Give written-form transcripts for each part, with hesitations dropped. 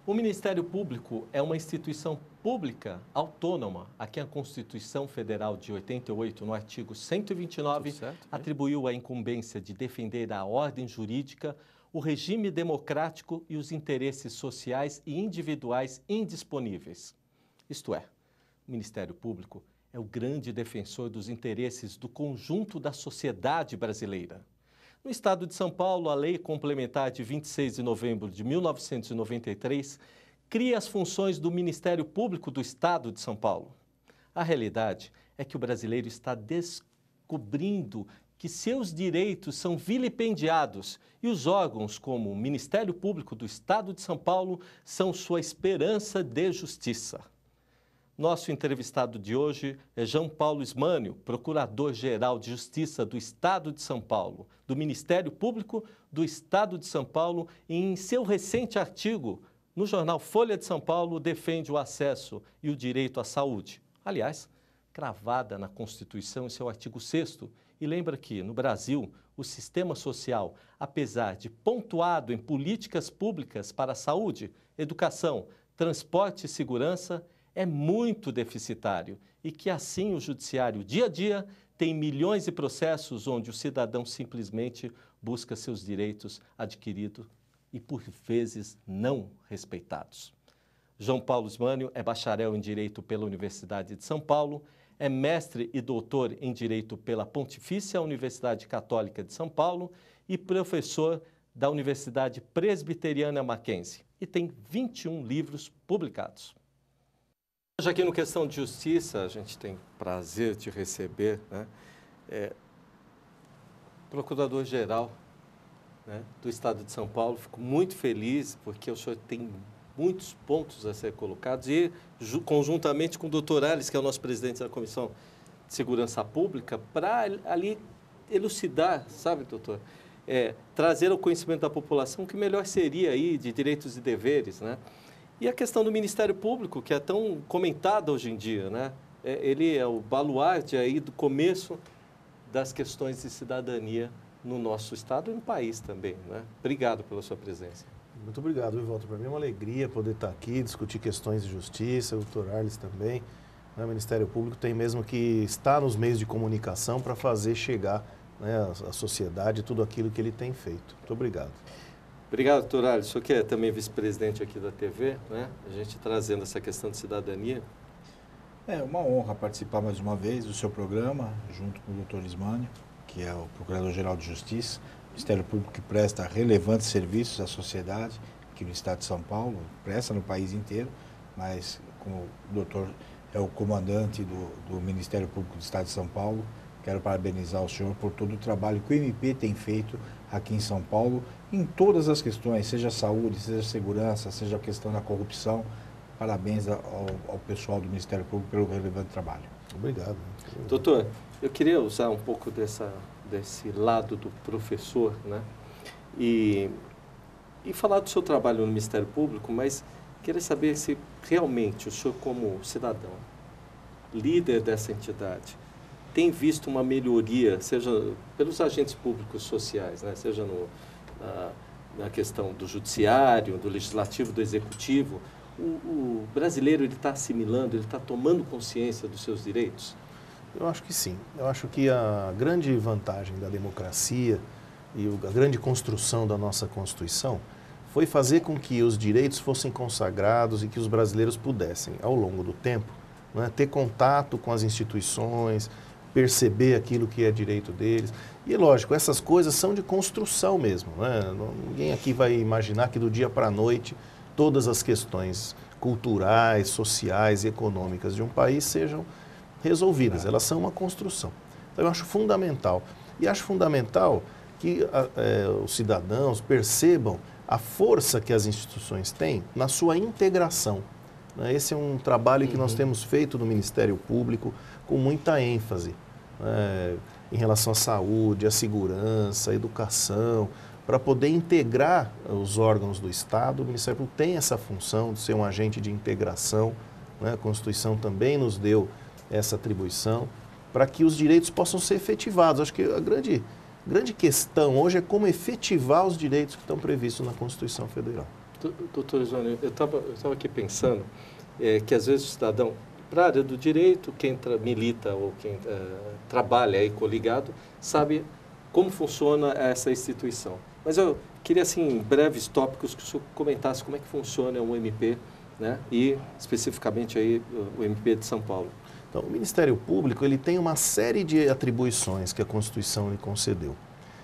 O Ministério Público é uma instituição pública autônoma a quem a Constituição Federal de 88, no artigo 129, atribuiu a incumbência de defender a ordem jurídica, o regime democrático e os interesses sociais e individuais indisponíveis. Isto é, o Ministério Público é o grande defensor dos interesses do conjunto da sociedade brasileira. No Estado de São Paulo, a Lei Complementar de 26 de novembro de 1993 cria as funções do Ministério Público do Estado de São Paulo. A realidade é que o brasileiro está descobrindo que seus direitos são vilipendiados e os órgãos como o Ministério Público do Estado de São Paulo são sua esperança de justiça. Nosso entrevistado de hoje é João Paulo Ismânio, Procurador-Geral de Justiça do Estado de São Paulo, do Ministério Público do Estado de São Paulo, e em seu recente artigo no jornal Folha de São Paulo, defende o acesso e o direito à saúde. Aliás, cravada na Constituição em seu artigo 6º, e lembra que, no Brasil, o sistema social, apesar de pontuado em políticas públicas para a saúde, educação, transporte e segurança, é muito deficitário e que, assim, o judiciário, dia a dia, tem milhões de processos onde o cidadão simplesmente busca seus direitos adquiridos e, por vezes, não respeitados. João Paulo Ismânio é bacharel em Direito pela Universidade de São Paulo, é mestre e doutor em Direito pela Pontifícia Universidade Católica de São Paulo e professor da Universidade Presbiteriana Mackenzie e tem 21 livros publicados. Hoje aqui no Questão de Justiça, a gente tem prazer de receber, né, Procurador-Geral, né, do Estado de São Paulo. Fico muito feliz porque o senhor tem muitos pontos a ser colocados e, conjuntamente com o doutor Ales, que é o nosso presidente da Comissão de Segurança Pública, para ali elucidar, sabe, doutor, trazer ao conhecimento da população o que melhor seria aí de direitos e deveres, né? E a questão do Ministério Público, que é tão comentada hoje em dia, né? Ele é o baluarte aí do começo das questões de cidadania no nosso Estado e no país também, né? Obrigado pela sua presença. Muito obrigado, Ivaldo. Para mim é uma alegria poder estar aqui, discutir questões de justiça, o doutor Arles também. Né? O Ministério Público tem mesmo que estar nos meios de comunicação para fazer chegar, né, à sociedade tudo aquilo que ele tem feito. Muito obrigado. Obrigado, doutor Ales. O senhor que é também vice-presidente aqui da TV, né? A gente trazendo essa questão de cidadania. É uma honra participar mais uma vez do seu programa, junto com o doutor Ismânio, que é o Procurador-Geral de Justiça, Ministério Público que presta relevantes serviços à sociedade, aqui no Estado de São Paulo, presta no país inteiro, mas como o doutor é o comandante do Ministério Público do Estado de São Paulo, quero parabenizar o senhor por todo o trabalho que o MP tem feito aqui em São Paulo, em todas as questões, seja saúde, seja segurança, seja a questão da corrupção. Parabéns ao pessoal do Ministério Público pelo relevante trabalho. Obrigado. Doutor, eu queria usar um pouco desse lado do professor, né? E falar do seu trabalho no Ministério Público, mas queria saber se realmente o senhor, como cidadão, líder dessa entidade, tem visto uma melhoria, seja pelos agentes públicos sociais, né? Seja na questão do judiciário, do legislativo, do executivo. O brasileiro está assimilando, ele está tomando consciência dos seus direitos? Eu acho que sim. Eu acho que a grande vantagem da democracia e a grande construção da nossa Constituição foi fazer com que os direitos fossem consagrados e que os brasileiros pudessem, ao longo do tempo, né, ter contato com as instituições, perceber aquilo que é direito deles. E, lógico, essas coisas são de construção mesmo, né? Ninguém aqui vai imaginar que do dia para a noite todas as questões culturais, sociais e econômicas de um país sejam resolvidas. Elas são uma construção. Então, eu acho fundamental. E acho fundamental que os cidadãos percebam a força que as instituições têm na sua integração. Né? Esse é um trabalho que nós temos feito no Ministério Público com muita ênfase, em relação à saúde, à segurança, à educação, para poder integrar os órgãos do Estado. O Ministério Público tem essa função de ser um agente de integração, né? A Constituição também nos deu essa atribuição, para que os direitos possam ser efetivados. Acho que a grande questão hoje é como efetivar os direitos que estão previstos na Constituição Federal. Doutor Isônio, eu estava aqui pensando que às vezes o cidadão, para a área do direito, quem milita ou quem trabalha aí coligado, sabe como funciona essa instituição. Mas eu queria, assim, em breves tópicos, que o senhor comentasse como é que funciona o MP, né? E especificamente aí o MP de São Paulo. Então, o Ministério Público ele tem uma série de atribuições que a Constituição lhe concedeu.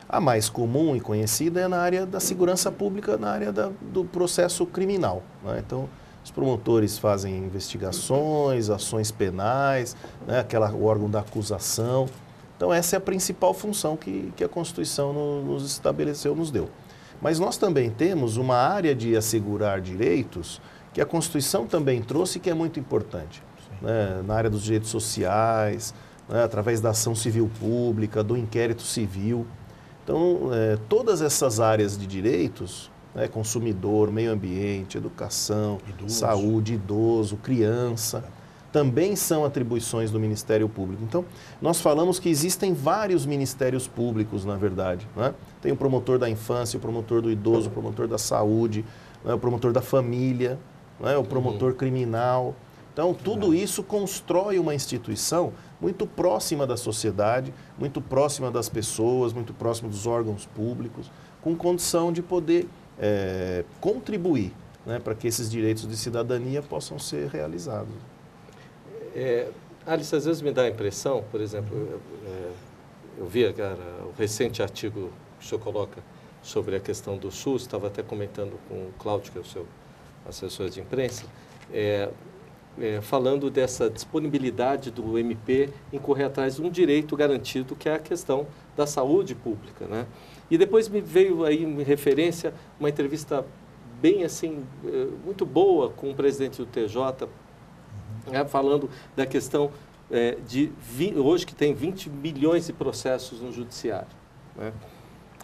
A mais comum e conhecida é na área da segurança pública, na área do processo criminal, né? Então, os promotores fazem investigações, ações penais, né? O órgão da acusação. Então, essa é a principal função que a Constituição nos estabeleceu, nos deu. Mas nós também temos uma área de assegurar direitos que a Constituição também trouxe, que é muito importante, né? Na área dos direitos sociais, né? Através da ação civil pública, do inquérito civil. Então, todas essas áreas de direitos, né? Consumidor, meio ambiente, educação, saúde, idoso, criança, também são atribuições do Ministério Público. Então, nós falamos que existem vários ministérios públicos, na verdade, né? Tem o promotor da infância, o promotor do idoso, o promotor da saúde, né? O promotor da família, né? O promotor criminal. Então, tudo isso constrói uma instituição muito próxima da sociedade, muito próxima das pessoas, muito próxima dos órgãos públicos, com condição de poder contribuir, né? Para que esses direitos de cidadania possam ser realizados. Alice, às vezes me dá a impressão, por exemplo, eu vi o recente artigo que o senhor coloca sobre a questão do SUS, estava até comentando com o Cláudio, que é o seu assessor de imprensa, falando dessa disponibilidade do MP em correr atrás de um direito garantido, que é a questão da saúde pública, né? E depois me veio aí em referência uma entrevista bem assim, muito boa com o presidente do TJ, falando da questão hoje que tem 20 milhões de processos no judiciário, né?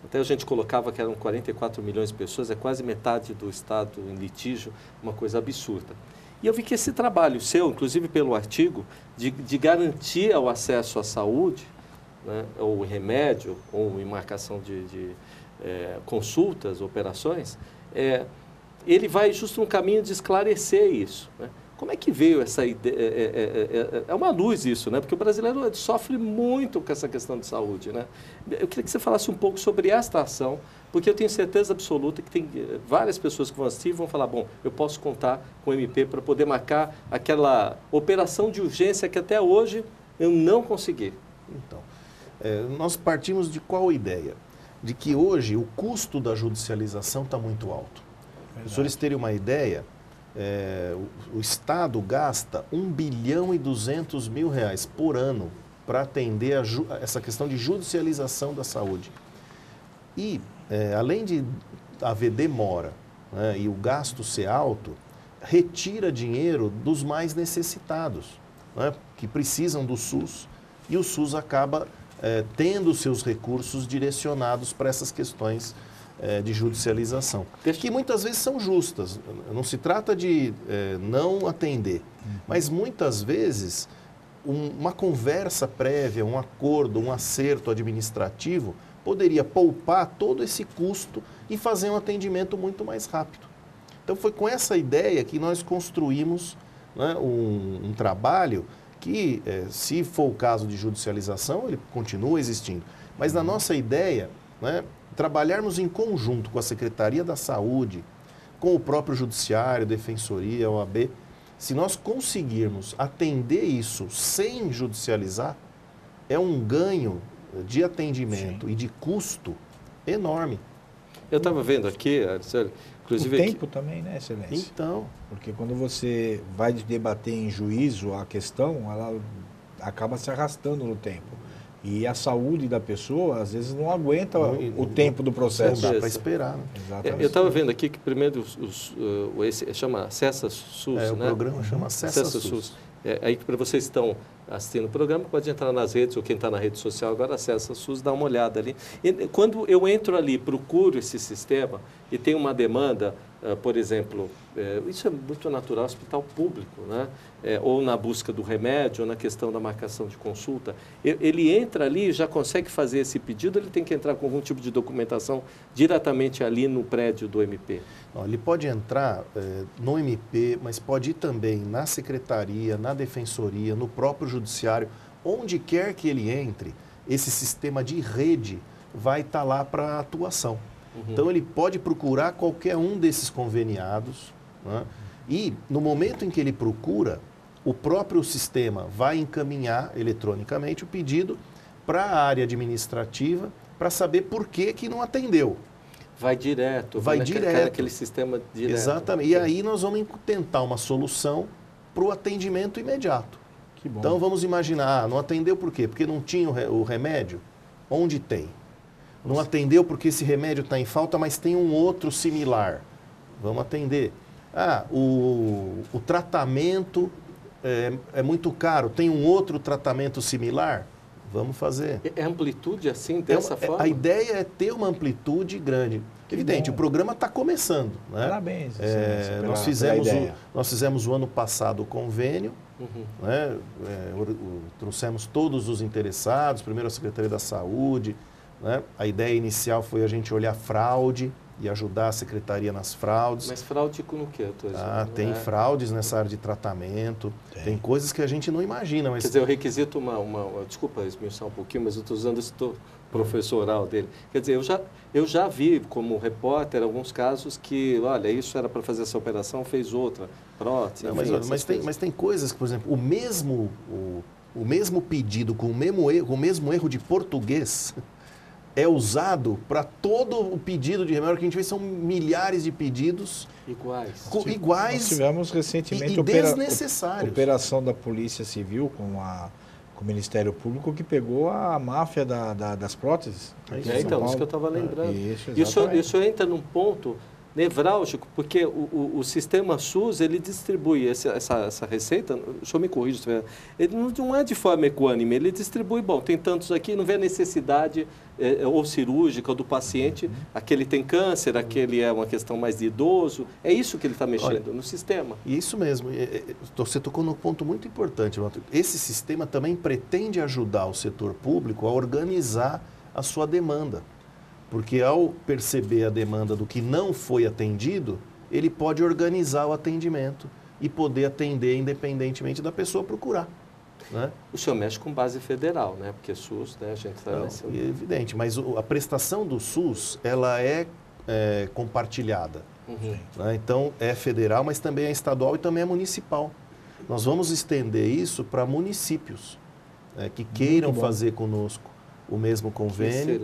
Até a gente colocava que eram 44 milhões de pessoas, é quase metade do Estado em litígio, uma coisa absurda. E eu vi que esse trabalho seu, inclusive pelo artigo, de garantir o acesso à saúde, né, ou remédio, ou em marcação de consultas, operações, ele vai justo no caminho de esclarecer isso, né? Como é que veio essa ideia? É uma luz isso, né? Porque o brasileiro sofre muito com essa questão de saúde, né? Eu queria que você falasse um pouco sobre esta ação, porque eu tenho certeza absoluta que tem várias pessoas que vão assistir e vão falar, bom, eu posso contar com o MP para poder marcar aquela operação de urgência que até hoje eu não consegui. Então, nós partimos de qual ideia? De que hoje o custo da judicialização está muito alto. Para os senhores terem uma ideia, o Estado gasta R$1,2 bilhão por ano para atender essa questão de judicialização da saúde. E, além de haver demora, né, e o gasto ser alto, retira dinheiro dos mais necessitados, né, que precisam do SUS, e o SUS acaba tendo seus recursos direcionados para essas questões de judicialização, que muitas vezes são justas. Não se trata de não atender, mas muitas vezes uma conversa prévia, um acordo, um acerto administrativo poderia poupar todo esse custo e fazer um atendimento muito mais rápido. Então foi com essa ideia que nós construímos, né, um trabalho que, se for o caso de judicialização, ele continua existindo. Mas na nossa ideia, né, trabalharmos em conjunto com a Secretaria da Saúde, com o próprio Judiciário, Defensoria, OAB, se nós conseguirmos atender isso sem judicializar, é um ganho de atendimento, sim, e de custo enorme. Eu estava vendo aqui, inclusive... O tempo também, né, Excelência? Então... Porque quando você vai debater em juízo a questão, ela acaba se arrastando no tempo. E a saúde da pessoa, às vezes, não aguenta o tempo do processo. Não dá para esperar, né? Exatamente. Eu estava vendo aqui que primeiro esse chama Acessa SUS, né? O programa chama Acessa SUS. Aí para vocês estão assistindo o programa, pode entrar nas redes, ou quem está na rede social agora acessa a SUS, dá uma olhada ali. E, quando eu entro ali, procuro esse sistema e tem uma demanda, por exemplo, isso é muito natural, hospital público, né? Ou na busca do remédio, ou na questão da marcação de consulta, ele entra ali e já consegue fazer esse pedido, ele tem que entrar com algum tipo de documentação diretamente ali no prédio do MP? Não, ele pode entrar no MP, mas pode ir também na secretaria, na defensoria, no próprio judiciário, onde quer que ele entre, esse sistema de rede vai estar lá para atuação. Então, ele pode procurar qualquer um desses conveniados, né? E, no momento em que ele procura, o próprio sistema vai encaminhar eletronicamente o pedido para a área administrativa para saber por que não atendeu. Vai direto. Vai direto. Naquele sistema direto. Exatamente. E aí nós vamos tentar uma solução para o atendimento imediato. Que bom. Então, vamos imaginar, não atendeu por quê? Porque não tinha o remédio? Onde tem? Não atendeu porque esse remédio está em falta, mas tem um outro similar. Vamos atender. O tratamento é muito caro, tem um outro tratamento similar? Vamos fazer. É amplitude assim, dessa forma? A ideia é ter uma amplitude grande. Evidente, o programa está começando. Né? Parabéns. Nós fizemos o ano passado o convênio, né? Trouxemos todos os interessados, primeiro a Secretaria da Saúde. Né? A ideia inicial foi a gente olhar fraude e ajudar a Secretaria nas fraudes. Mas fraude com o quê? Tem fraudes nessa área de tratamento, tem coisas que a gente não imagina. Mas... Quer dizer, o requisito, desculpa esmiuçar um pouquinho, mas eu estou usando esse professoral dele. Quer dizer, eu já vi como repórter alguns casos que, olha, isso era para fazer essa operação, fez outra, prótese, mas tem coisas que, por exemplo, o mesmo pedido com o mesmo erro de português é usado para todo o pedido de remédio que a gente vê, são milhares de pedidos iguais. Nós tivemos recentemente desnecessários. Operação da Polícia Civil com o Ministério Público que pegou a máfia das próteses. Então, isso que eu estava lembrando. Isso entra num ponto nevrálgico, porque o sistema SUS, ele distribui essa receita, o senhor me corrija, ele não é de forma equânime, ele distribui, tem tantos aqui, não vê a necessidade ou cirúrgica ou do paciente, aquele tem câncer, aquele é uma questão mais de idoso, é isso que ele está mexendo no sistema. Isso mesmo, você tocou num ponto muito importante, esse sistema também pretende ajudar o setor público a organizar a sua demanda. Porque ao perceber a demanda do que não foi atendido, ele pode organizar o atendimento e poder atender independentemente da pessoa procurar. Né? O senhor mexe com base federal, né? Porque SUS, né? A gente está... É evidente, mas a prestação do SUS, ela é compartilhada. Né? Então, é federal, mas também é estadual e também é municipal. Nós vamos estender isso para municípios que queiram fazer conosco o mesmo convênio,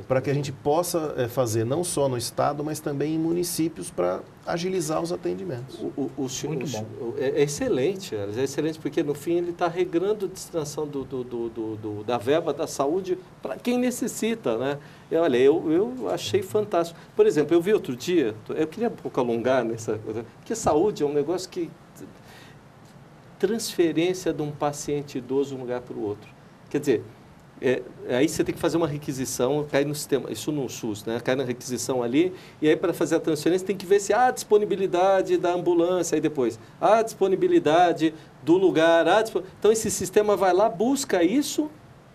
para que a gente possa fazer não só no estado, mas também em municípios para agilizar os atendimentos. Muito bom. É excelente, porque no fim ele está regrando a destinação da verba da saúde para quem necessita, né? Olha, eu achei fantástico. Por exemplo, eu vi outro dia, eu queria um pouco alongar nessa coisa, porque saúde é um negócio que... transferência de um paciente idoso de um lugar para o outro. Quer dizer... aí você tem que fazer uma requisição, cai no sistema, isso no SUS, né? Cai na requisição ali, e aí para fazer a transferência tem que ver se há disponibilidade da ambulância, aí depois há disponibilidade do lugar, então esse sistema vai lá, busca isso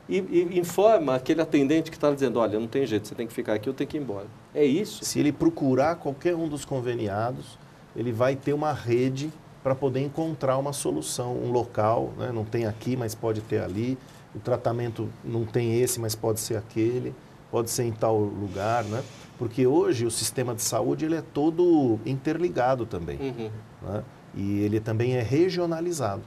e informa aquele atendente que está dizendo, olha, não tem jeito, você tem que ficar aqui, eu tenho que ir embora. É isso? Se ele procurar qualquer um dos conveniados, ele vai ter uma rede para poder encontrar uma solução, um local, né? Não tem aqui, mas pode ter ali. O tratamento não tem esse, mas pode ser aquele, pode ser em tal lugar, né? Porque hoje o sistema de saúde ele é todo interligado também, né? E ele também é regionalizado.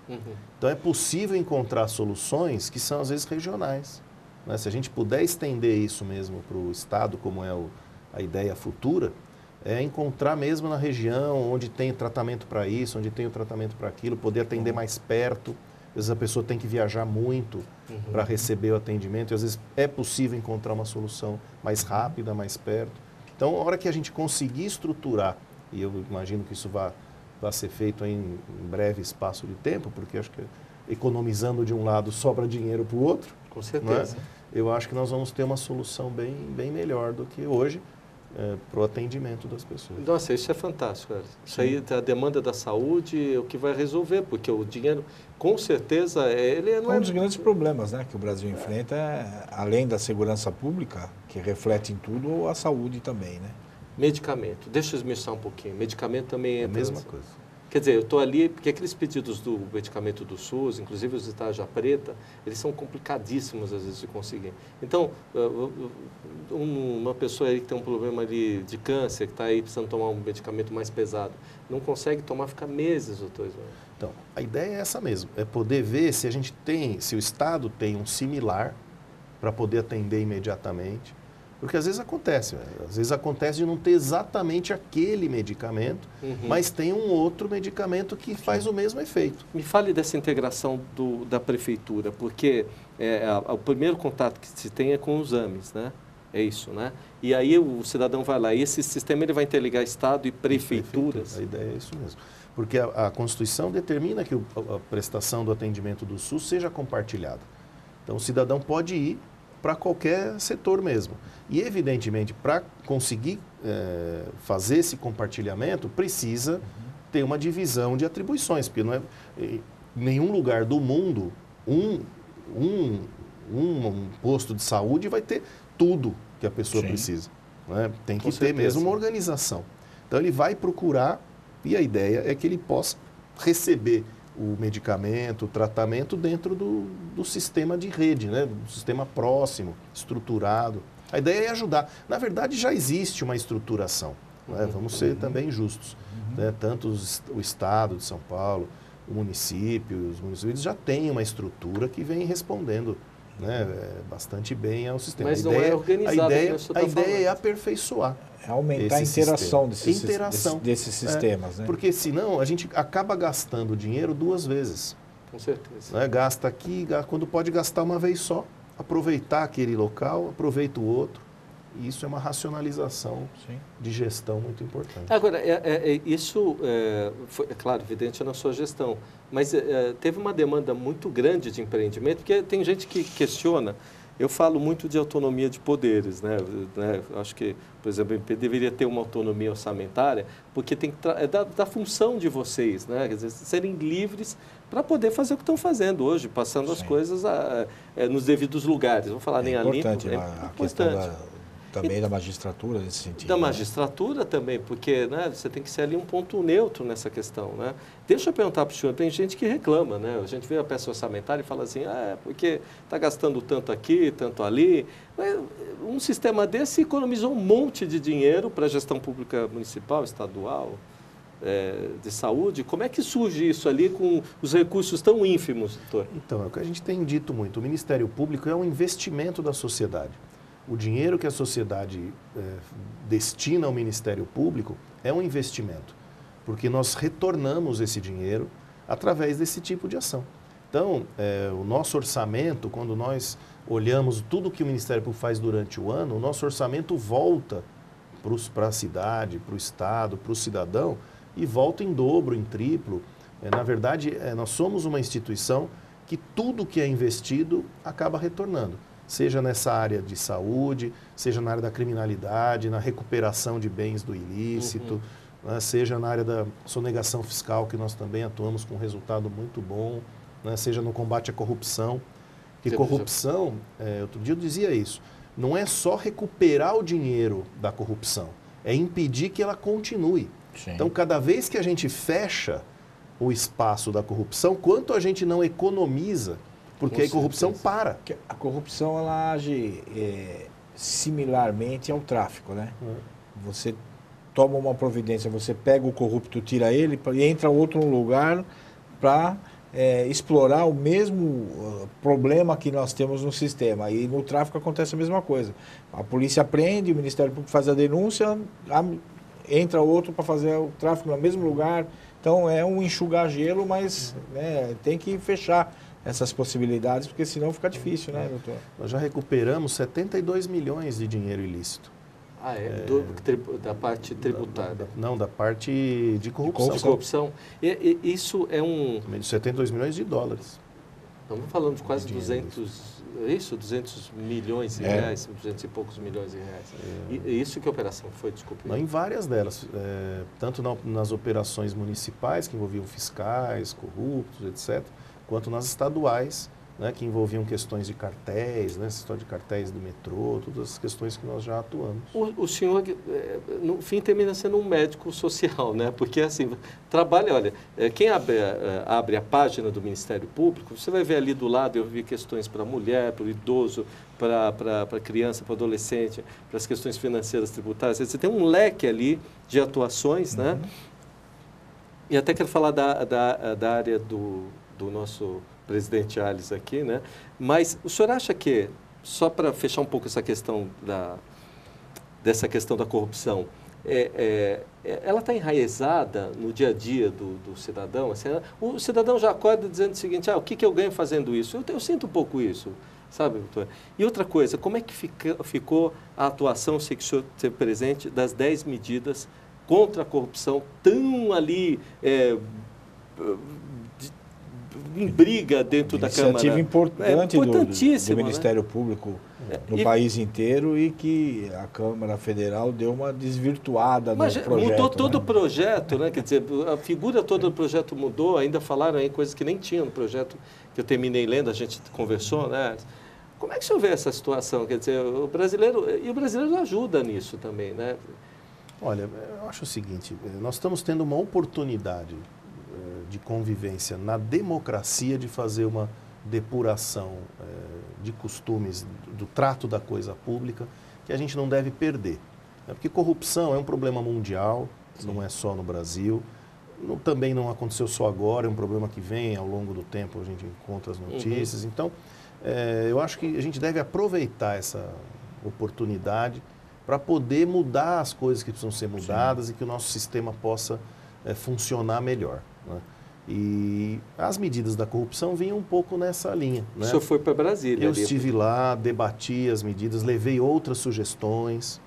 Então é possível encontrar soluções que são às vezes regionais, né? Se a gente puder estender isso mesmo para o estado, como é a ideia futura, é encontrar mesmo na região onde tem tratamento para isso, onde tem o tratamento para aquilo, poder atender mais perto. Às vezes a pessoa tem que viajar muito para receber o atendimento e às vezes é possível encontrar uma solução mais rápida, mais perto. Então, a hora que a gente conseguir estruturar, e eu imagino que isso vai ser feito em breve espaço de tempo, porque acho que economizando de um lado, sobra dinheiro para o outro. Com certeza. Né? Eu acho que nós vamos ter uma solução bem melhor do que hoje para o atendimento das pessoas. Nossa, isso é fantástico, cara. Isso aí, a demanda da saúde é o que vai resolver, porque o dinheiro, com certeza, ele não é... Um dos grandes problemas, né, que o Brasil enfrenta, além da segurança pública, que reflete em tudo, a saúde também, né? Medicamento. Deixa eu esmiuçar um pouquinho. Medicamento também é a mesma coisa. Quer dizer, eu estou ali, porque aqueles pedidos do medicamento do SUS, inclusive os de tarja preta, eles são complicadíssimos às vezes de conseguir. Então, uma pessoa aí que tem um problema ali de câncer, que está aí precisando tomar um medicamento mais pesado, não consegue tomar, fica meses, doutor Ismael. Então, a ideia é essa mesmo, é poder ver se a gente tem, se o Estado tem um similar para poder atender imediatamente. Porque às vezes acontece de não ter exatamente aquele medicamento, mas tem um outro medicamento que faz o mesmo efeito. Me fale dessa integração da prefeitura, porque o primeiro contato que se tem é com os AMEs, né? É isso, né? E aí o cidadão vai lá, e esse sistema ele vai interligar Estado e prefeituras. A ideia é isso mesmo. Porque a Constituição determina que a prestação do atendimento do SUS seja compartilhada. Então o cidadão pode ir para qualquer setor mesmo. E, evidentemente, para conseguir fazer esse compartilhamento, precisa ter uma divisão de atribuições, porque não é, em nenhum lugar do mundo um posto de saúde vai ter tudo que a pessoa precisa. Né? Tem que ter mesmo uma organização. Então, ele vai procurar, e a ideia é que ele possa receber o medicamento, o tratamento dentro do sistema de rede, né? Do sistema próximo, estruturado. A ideia é ajudar. Na verdade, já existe uma estruturação. Né? Vamos ser também justos. Né? Tanto o Estado de São Paulo, o município, os municípios já têm uma estrutura que vem respondendo, né, bastante bem ao sistema. Mas não é organizado. A ideia é aperfeiçoar. É aumentar a interação desses sistemas. Né? Porque senão a gente acaba gastando dinheiro duas vezes. Com certeza. Né? Gasta aqui, quando pode gastar uma vez só. Aproveitar aquele local, aproveita o outro. E isso é uma racionalização de gestão muito importante. Agora, isso foi, é claro, evidente na sua gestão, mas teve uma demanda muito grande de empreendimento, porque tem gente que questiona. Eu falo muito de autonomia de poderes, né? Acho que, por exemplo, o MP deveria ter uma autonomia orçamentária, porque tem que da função de vocês, né? Quer dizer, serem livres para poder fazer o que estão fazendo hoje, passando as coisas nos devidos lugares. Vou falar nem a limpo. A questão também da magistratura nesse sentido. Da magistratura também, porque, né, você tem que ser ali um ponto neutro nessa questão, né? Deixa eu perguntar para o senhor, tem gente que reclama, né? A gente vê a peça orçamentária e fala assim, porque está gastando tanto aqui, tanto ali. Um sistema desse economizou um monte de dinheiro para a gestão pública municipal, estadual, de saúde. Como é que surge isso ali com os recursos tão ínfimos, doutor? Então, é o que a gente tem dito muito, o Ministério Público é um investimento da sociedade. O dinheiro que a sociedade destina ao Ministério Público é um investimento, porque nós retornamos esse dinheiro através desse tipo de ação. Então, o nosso orçamento, quando nós olhamos tudo que o Ministério Público faz durante o ano, o nosso orçamento volta para a cidade, para o Estado, para o cidadão, e volta em dobro, em triplo. Na verdade, nós somos uma instituição que tudo que é investido acaba retornando. Seja nessa área de saúde, seja na área da criminalidade, na recuperação de bens do ilícito, né, seja na área da sonegação fiscal, que nós também atuamos com um resultado muito bom, né, seja no combate à corrupção. Porque corrupção, outro dia eu dizia isso, não é só recuperar o dinheiro da corrupção, é impedir que ela continue. Sim. Então, cada vez que a gente fecha o espaço da corrupção, quanto a gente não economiza, porque a corrupção para. A corrupção, ela age similarmente ao tráfico, né? Você toma uma providência, você pega o corrupto, tira ele e entra outro lugar para explorar o mesmo problema que nós temos no sistema. E no tráfico acontece a mesma coisa. A polícia prende, o Ministério Público faz a denúncia, entra outro para fazer o tráfico no mesmo lugar. Então, é um enxugar gelo, mas tem que fechar essas possibilidades, porque senão fica difícil, né, doutor? Nós já recuperamos 72 milhões de dinheiro ilícito. Da parte tributária? Não, da parte de corrupção. Corrupção. Isso é 72 milhões de dólares. Estamos falando de quase 200 milhões de reais, 200 e poucos milhões de reais. E isso que operação foi, desculpe? Em várias delas, tanto nas operações municipais, que envolviam fiscais, corruptos, etc., quanto nas estaduais, né, que envolviam questões de cartéis, né, essa história de cartéis do metrô, todas as questões que nós já atuamos. O senhor, no fim, termina sendo um médico social, né? Porque, assim, trabalha, olha, quem abre a página do Ministério Público, você vai ver ali do lado, eu vi questões para a mulher, para o idoso, para a criança, para o adolescente, para as questões financeiras, tributárias. Você tem um leque ali de atuações, né? E até quero falar da área do nosso presidente Alves aqui, né? Mas o senhor acha que, só para fechar um pouco essa questão dessa questão da corrupção, ela está enraizada no dia a dia do cidadão? Assim, o cidadão já acorda dizendo o seguinte, o que eu ganho fazendo isso? Eu sinto um pouco isso, sabe, doutor? E outra coisa, como é que ficou a atuação, sei que o senhor esteve presente, das 10 medidas contra a corrupção, tão ali em briga dentro da Câmara. Iniciativa importante do Ministério Público no país inteiro e que a Câmara Federal deu uma desvirtuada no projeto. Mudou todo o projeto, né? Quer dizer, a figura toda do projeto mudou, ainda falaram aí coisas que nem tinham no projeto que eu terminei lendo, a gente conversou, né? Como é que o senhor vê essa situação? Quer dizer, o brasileiro ajuda nisso também, né? Olha, eu acho o seguinte, nós estamos tendo uma oportunidade de convivência na democracia de fazer uma depuração de costumes, do trato da coisa pública, que a gente não deve perder. Porque corrupção é um problema mundial, não é só no Brasil, também não aconteceu só agora, é um problema que vem ao longo do tempo, a gente encontra as notícias. Então, eu acho que a gente deve aproveitar essa oportunidade para poder mudar as coisas que precisam ser mudadas e que o nosso sistema possa funcionar melhor, né? E as medidas da corrupção vinham um pouco nessa linha, né? O senhor foi para Brasília. Eu estive lá, debati as medidas, levei outras sugestões,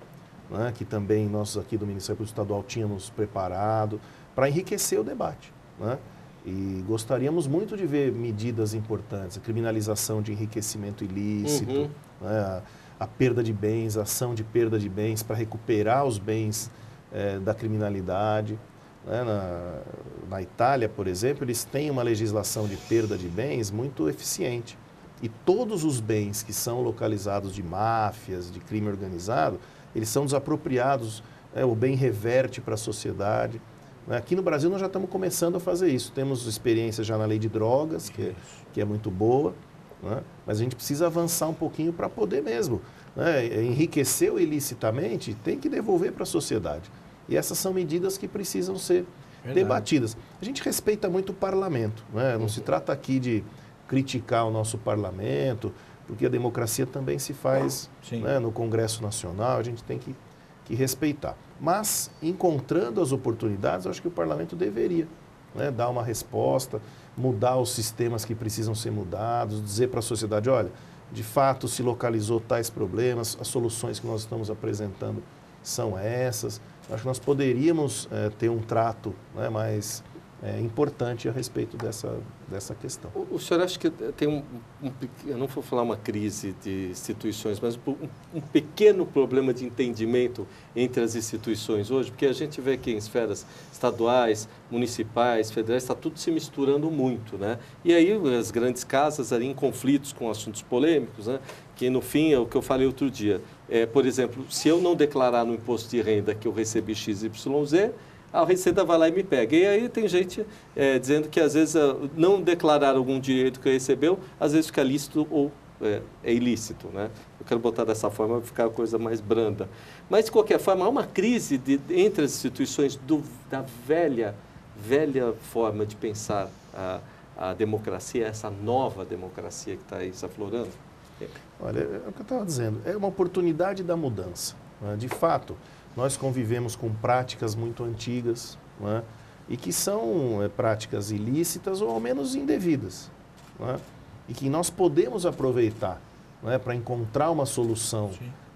né, que também nós aqui do Ministério Público Estadual tínhamos preparado para enriquecer o debate, né? E gostaríamos muito de ver medidas importantes, a criminalização de enriquecimento ilícito, né, a perda de bens, a ação de perda de bens para recuperar os bens da criminalidade. Na Itália, por exemplo, eles têm uma legislação de perda de bens muito eficiente. E todos os bens que são localizados de máfias, de crime organizado, eles são desapropriados, o bem reverte para a sociedade. Aqui no Brasil nós já estamos começando a fazer isso. Temos experiência já na lei de drogas, que é muito boa, né? Mas a gente precisa avançar um pouquinho para poder mesmo, né? Enriqueceu ilicitamente, tem que devolver para a sociedade. E essas são medidas que precisam ser debatidas. A gente respeita muito o parlamento, né? Não se trata aqui de criticar o nosso parlamento, porque a democracia também se faz, né, no Congresso Nacional, a gente tem que respeitar. Mas, encontrando as oportunidades, eu acho que o parlamento deveria, né, dar uma resposta, mudar os sistemas que precisam ser mudados, dizer para a sociedade, olha, de fato se localizou tais problemas, as soluções que nós estamos apresentando são essas. Acho que nós poderíamos ter um trato, né, mais importante a respeito dessa questão. O senhor acha que tem eu não vou falar uma crise de instituições, mas um pequeno problema de entendimento entre as instituições hoje? Porque a gente vê que em esferas estaduais, municipais, federais, está tudo se misturando muito, né? E aí as grandes casas ali em conflitos com assuntos polêmicos, né? Que no fim é o que eu falei outro dia. Por exemplo, se eu não declarar no imposto de renda que eu recebi XYZ, a Receita vai lá e me pega. E aí tem gente dizendo que às vezes não declarar algum direito que recebeu, às vezes fica lícito ou é ilícito, né? Eu quero botar dessa forma para ficar a coisa mais branda. Mas, de qualquer forma, há uma crise entre as instituições da velha forma de pensar a democracia, essa nova democracia que está aí se aflorando. Olha, é o que eu estava dizendo, é uma oportunidade da mudança, né? De fato, nós convivemos com práticas muito antigas, né, e que são práticas ilícitas ou ao menos indevidas, né, e que nós podemos aproveitar, né, para encontrar uma solução,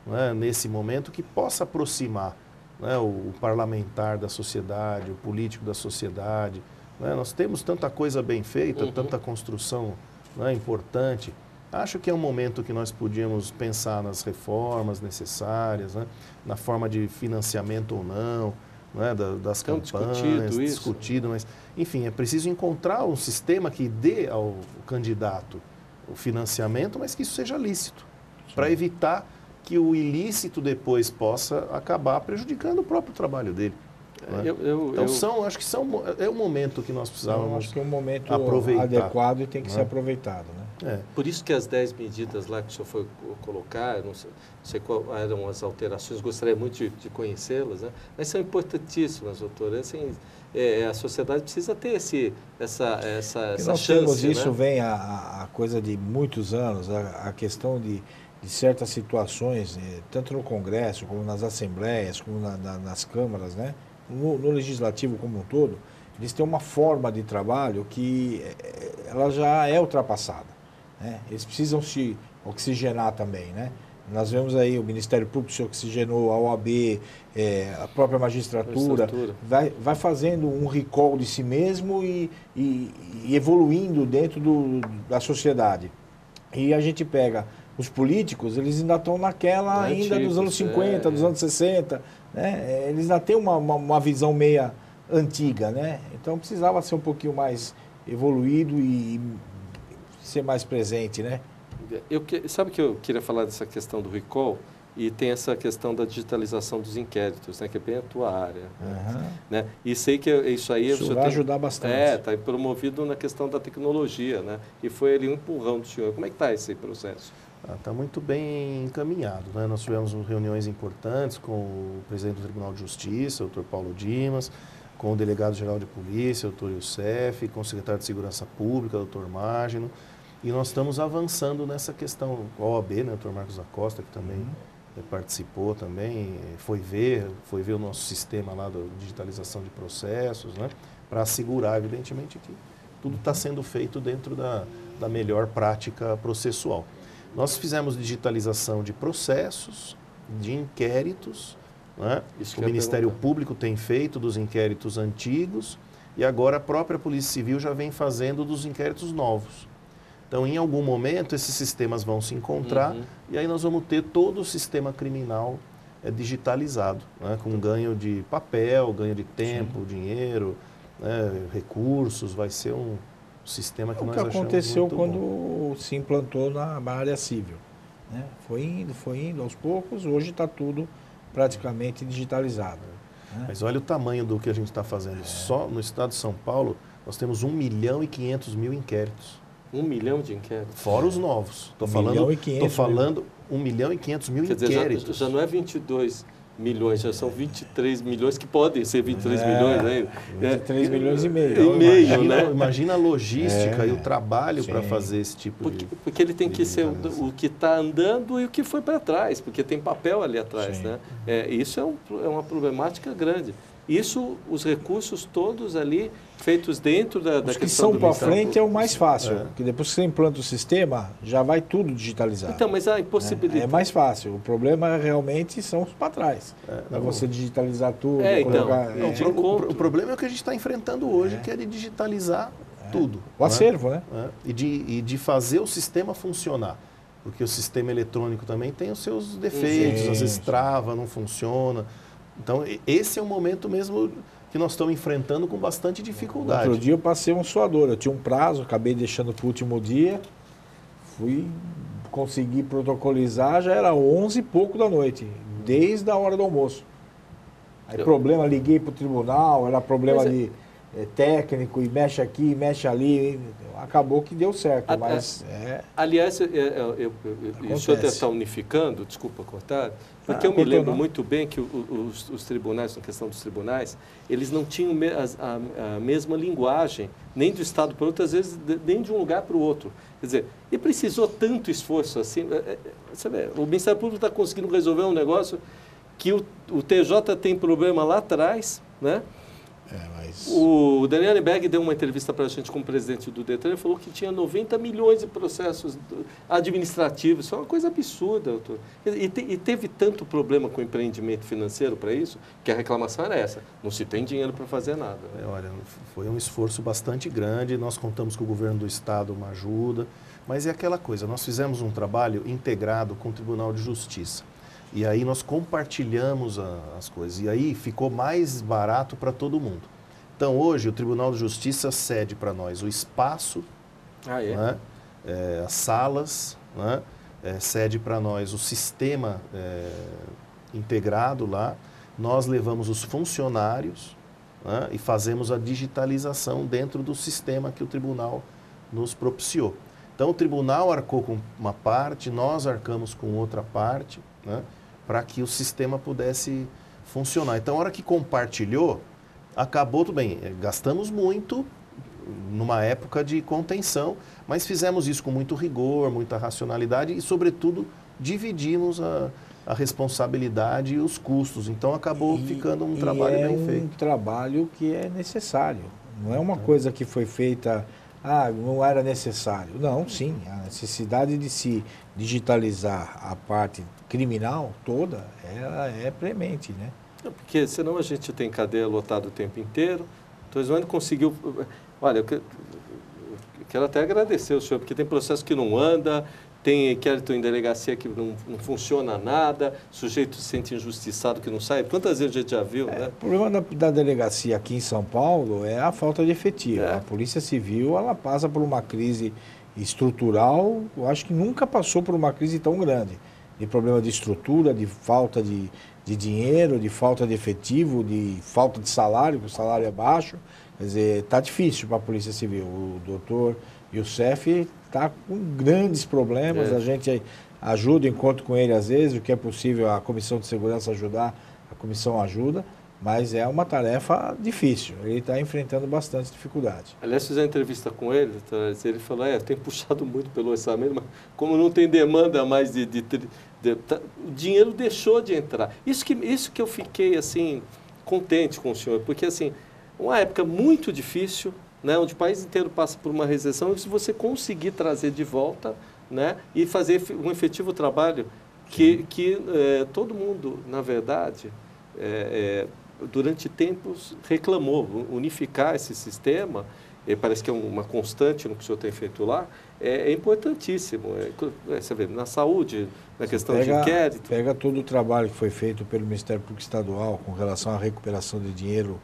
né, nesse momento que possa aproximar, né, o parlamentar da sociedade, o político da sociedade. Né, nós temos tanta coisa bem feita, tanta construção não é importante. Acho que é um momento que nós podíamos pensar nas reformas necessárias, né? Na forma de financiamento ou não, né? Das campanhas, discutido, mas enfim, é preciso encontrar um sistema que dê ao candidato o financiamento, mas que isso seja lícito, para evitar que o ilícito depois possa acabar prejudicando o próprio trabalho dele. Né? Acho que é o momento que nós precisávamos acho que é um momento aproveitar, adequado e tem que ser aproveitado. Né? Por isso que as 10 medidas lá que o senhor foi colocar, não sei quais eram as alterações, gostaria muito de conhecê-las, né? Mas são importantíssimas, doutor. Assim, a sociedade precisa ter essa nós chance. Temos isso, né? Vem a coisa de muitos anos, a questão de certas situações, tanto no Congresso, como nas assembleias, como nas câmaras, né? No legislativo como um todo, eles têm uma forma de trabalho que ela já é ultrapassada. Né? Eles precisam se oxigenar também. Né? Nós vemos aí o Ministério Público se oxigenou, a OAB, a própria magistratura, vai fazendo um recall de si mesmo e evoluindo dentro da sociedade. E a gente pega os políticos, eles ainda estão naquela ainda dos anos 50, dos anos 60, né? Eles ainda têm uma visão meia antiga, né? Então precisava ser um pouquinho mais evoluído e ser mais presente, né? Sabe que eu queria falar dessa questão do recall? E tem essa questão da digitalização dos inquéritos, né, que é bem a tua área. Né? E sei que isso aí... Isso vai ajudar bastante. Está promovido na questão da tecnologia, né? E foi ali um empurrão do senhor. Como é que está esse processo? Está muito bem encaminhado. Né? Nós tivemos reuniões importantes com o presidente do Tribunal de Justiça, o Dr. Paulo Dimas, com o delegado-geral de polícia, o Dr. Youssef, com o secretário de Segurança Pública, o Dr. Mágino, e nós estamos avançando nessa questão. A OAB, né, o Dr. Marcos Acosta, que também participou também, foi ver o nosso sistema lá de digitalização de processos, né, para assegurar, evidentemente, que tudo está sendo feito dentro da melhor prática processual. Nós fizemos digitalização de processos, de inquéritos, né? O Ministério Público tem feito dos inquéritos antigos e agora a própria Polícia Civil já vem fazendo dos inquéritos novos. Então, em algum momento, esses sistemas vão se encontrar e aí nós vamos ter todo o sistema criminal digitalizado, né? Com ganho de papel, ganho de tempo, dinheiro, né? Recursos, vai ser um sistema que nós achamos muito bom. O que aconteceu quando se implantou na área civil. Né? Foi indo aos poucos, hoje está tudo praticamente digitalizado. Né? Mas olha o tamanho do que a gente está fazendo. Só no estado de São Paulo, nós temos 1.500.000 inquéritos. 1 milhão de inquéritos? Fora os novos. Estou falando 1.500.000 inquéritos. Já não é 22 milhões, já são 23 milhões, que podem ser 23 milhões ainda. 23 milhões e meio. Imagina a logística e o trabalho para fazer esse tipo de... Porque ele tem que ser o que está andando e o que foi para trás, porque tem papel ali atrás. Né? Isso é uma problemática grande. Isso, os recursos todos ali feitos dentro da questão do... Os que são para frente é o mais fácil, porque depois que você implanta o sistema, já vai tudo digitalizado. Então, mas a impossibilidade... É mais fácil. O problema realmente são os para trás. Para você digitalizar tudo, colocar... O problema é o que a gente está enfrentando hoje, que é de digitalizar tudo. O acervo, né? E de fazer o sistema funcionar. Porque o sistema eletrônico também tem os seus defeitos, às vezes trava, não funciona... Então, esse é um momento mesmo que nós estamos enfrentando com bastante dificuldade. Outro dia eu passei um suador, eu tinha um prazo, acabei deixando para o último dia, consegui protocolizar, já era 11 e pouco da noite, desde a hora do almoço. Aí liguei para o tribunal, era problema técnico, e mexe aqui, mexe ali, acabou que deu certo, Aliás, o senhor está unificando, desculpa cortar, porque eu me lembro muito bem que os tribunais, na questão dos tribunais, eles não tinham a mesma linguagem, nem do Estado para o outro, às vezes nem de um lugar para o outro. Quer dizer, e precisou tanto esforço assim. Você vê, o Ministério Público está conseguindo resolver um negócio que o TJ tem problema lá atrás, né? Mas... O Daniel Anneberg deu uma entrevista para a gente como presidente do Detran e falou que tinha 90 milhões de processos administrativos. Isso é uma coisa absurda, doutor. E teve tanto problema com o empreendimento financeiro para isso, que a reclamação era essa. Não se tem dinheiro para fazer nada. Olha, foi um esforço bastante grande. Nós contamos com o governo do Estado uma ajuda. Mas é aquela coisa, nós fizemos um trabalho integrado com o Tribunal de Justiça. E aí nós compartilhamos as coisas. E aí ficou mais barato para todo mundo. Então hoje o Tribunal de Justiça cede para nós o espaço, né? As salas, né? Cede para nós o sistema integrado lá. Nós levamos os funcionários, né? E fazemos a digitalização dentro do sistema que o tribunal nos propiciou. Então o tribunal arcou com uma parte, nós arcamos com outra parte, né? Para que o sistema pudesse funcionar. Então, a hora que compartilhou, acabou tudo bem. Gastamos muito numa época de contenção, mas fizemos isso com muito rigor, muita racionalidade e, sobretudo, dividimos a responsabilidade e os custos. Então, acabou ficando um trabalho bem feito. É um trabalho que é necessário. Não é uma coisa que foi feita... não era necessário. Não, sim, a necessidade de se digitalizar a parte criminal toda, ela é premente, né? Porque senão a gente tem cadeia lotada o tempo inteiro. O Osmânio conseguiu... Olha, eu quero até agradecer o senhor, porque tem processo que não anda, tem inquérito em delegacia que não funciona nada, sujeito se sente injustiçado que não sai. Quantas vezes a gente já viu, né? O problema da delegacia aqui em São Paulo é a falta de efetivo. A Polícia Civil, ela passa por uma crise estrutural, eu acho que nunca passou por uma crise tão grande. De problema de estrutura, de falta de dinheiro, de falta de efetivo, de falta de salário, que o salário é baixo. Quer dizer, está difícil para a Polícia Civil. O doutor Youssef está com grandes problemas, a gente ajuda, encontro com ele às vezes, o que é possível a Comissão de Segurança ajudar, a Comissão ajuda, mas é uma tarefa difícil, ele está enfrentando bastante dificuldade. Aliás, fiz uma entrevista com ele, ele falou, tem puxado muito pelo orçamento, mas como não tem demanda mais o dinheiro deixou de entrar. Isso que eu fiquei, assim, contente com o senhor, porque, assim, uma época muito difícil, né, onde o país inteiro passa por uma recessão, e se você conseguir trazer de volta, né, e fazer um efetivo trabalho que todo mundo, na verdade, durante tempos reclamou, unificar esse sistema, parece que é uma constante no que o senhor tem feito lá, é importantíssimo. Você vê, na saúde, na questão de inquérito. Pega todo o trabalho que foi feito pelo Ministério Público Estadual com relação à recuperação de dinheiro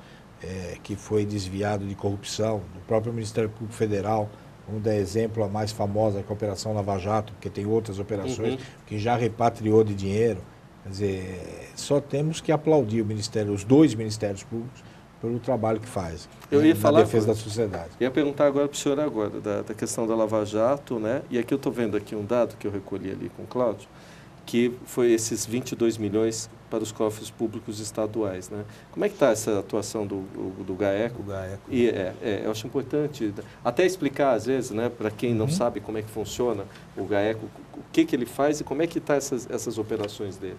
que foi desviado de corrupção, do próprio Ministério Público Federal, vamos dar exemplo, a mais famosa, que é a Operação Lava Jato, porque tem outras operações que já repatriou de dinheiro. Quer dizer, só temos que aplaudir os dois Ministérios Públicos pelo trabalho que faz na defesa da sociedade. Eu ia perguntar agora para o senhor da questão da Lava Jato, né? E aqui eu estou vendo aqui um dado que eu recolhi ali com o Cláudio, que foi esses 22 milhões para os cofres públicos estaduais, né? Como é que está essa atuação do GAECO? E eu acho importante até explicar, às vezes, né, para quem não sabe como é que funciona o GAECO, o que ele faz e como é que está essas operações dele.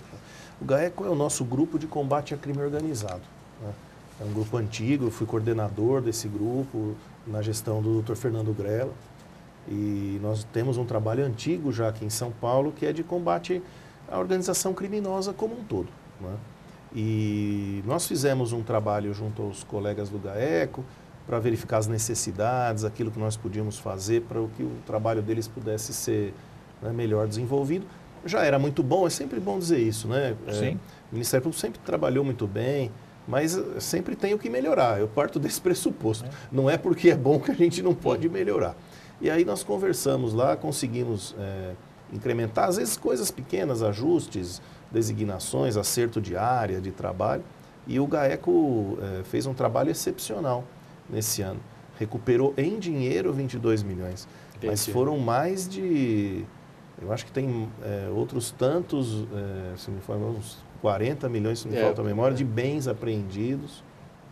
O GAECO é o nosso grupo de combate a crime organizado, né? É um grupo antigo, eu fui coordenador desse grupo na gestão do Dr. Fernando Grella. E nós temos um trabalho antigo já aqui em São Paulo, que é de combate à organização criminosa como um todo, né? E nós fizemos um trabalho junto aos colegas do GAECO para verificar as necessidades, aquilo que nós podíamos fazer para que o trabalho deles pudesse ser, né, melhor desenvolvido. Já era muito bom, é sempre bom dizer isso, né? Sim. O Ministério Público sempre trabalhou muito bem, mas sempre tem o que melhorar. Eu parto desse pressuposto. Não é porque é bom que a gente não pode melhorar. E aí nós conversamos lá, conseguimos incrementar, às vezes coisas pequenas, ajustes, designações, acerto de área, de trabalho. E o GAECO fez um trabalho excepcional nesse ano. Recuperou em dinheiro 22 milhões. Entendi. Mas foram mais de... Eu acho que tem outros tantos, se me for, uns 40 milhões, se me falta a memória, de bens apreendidos,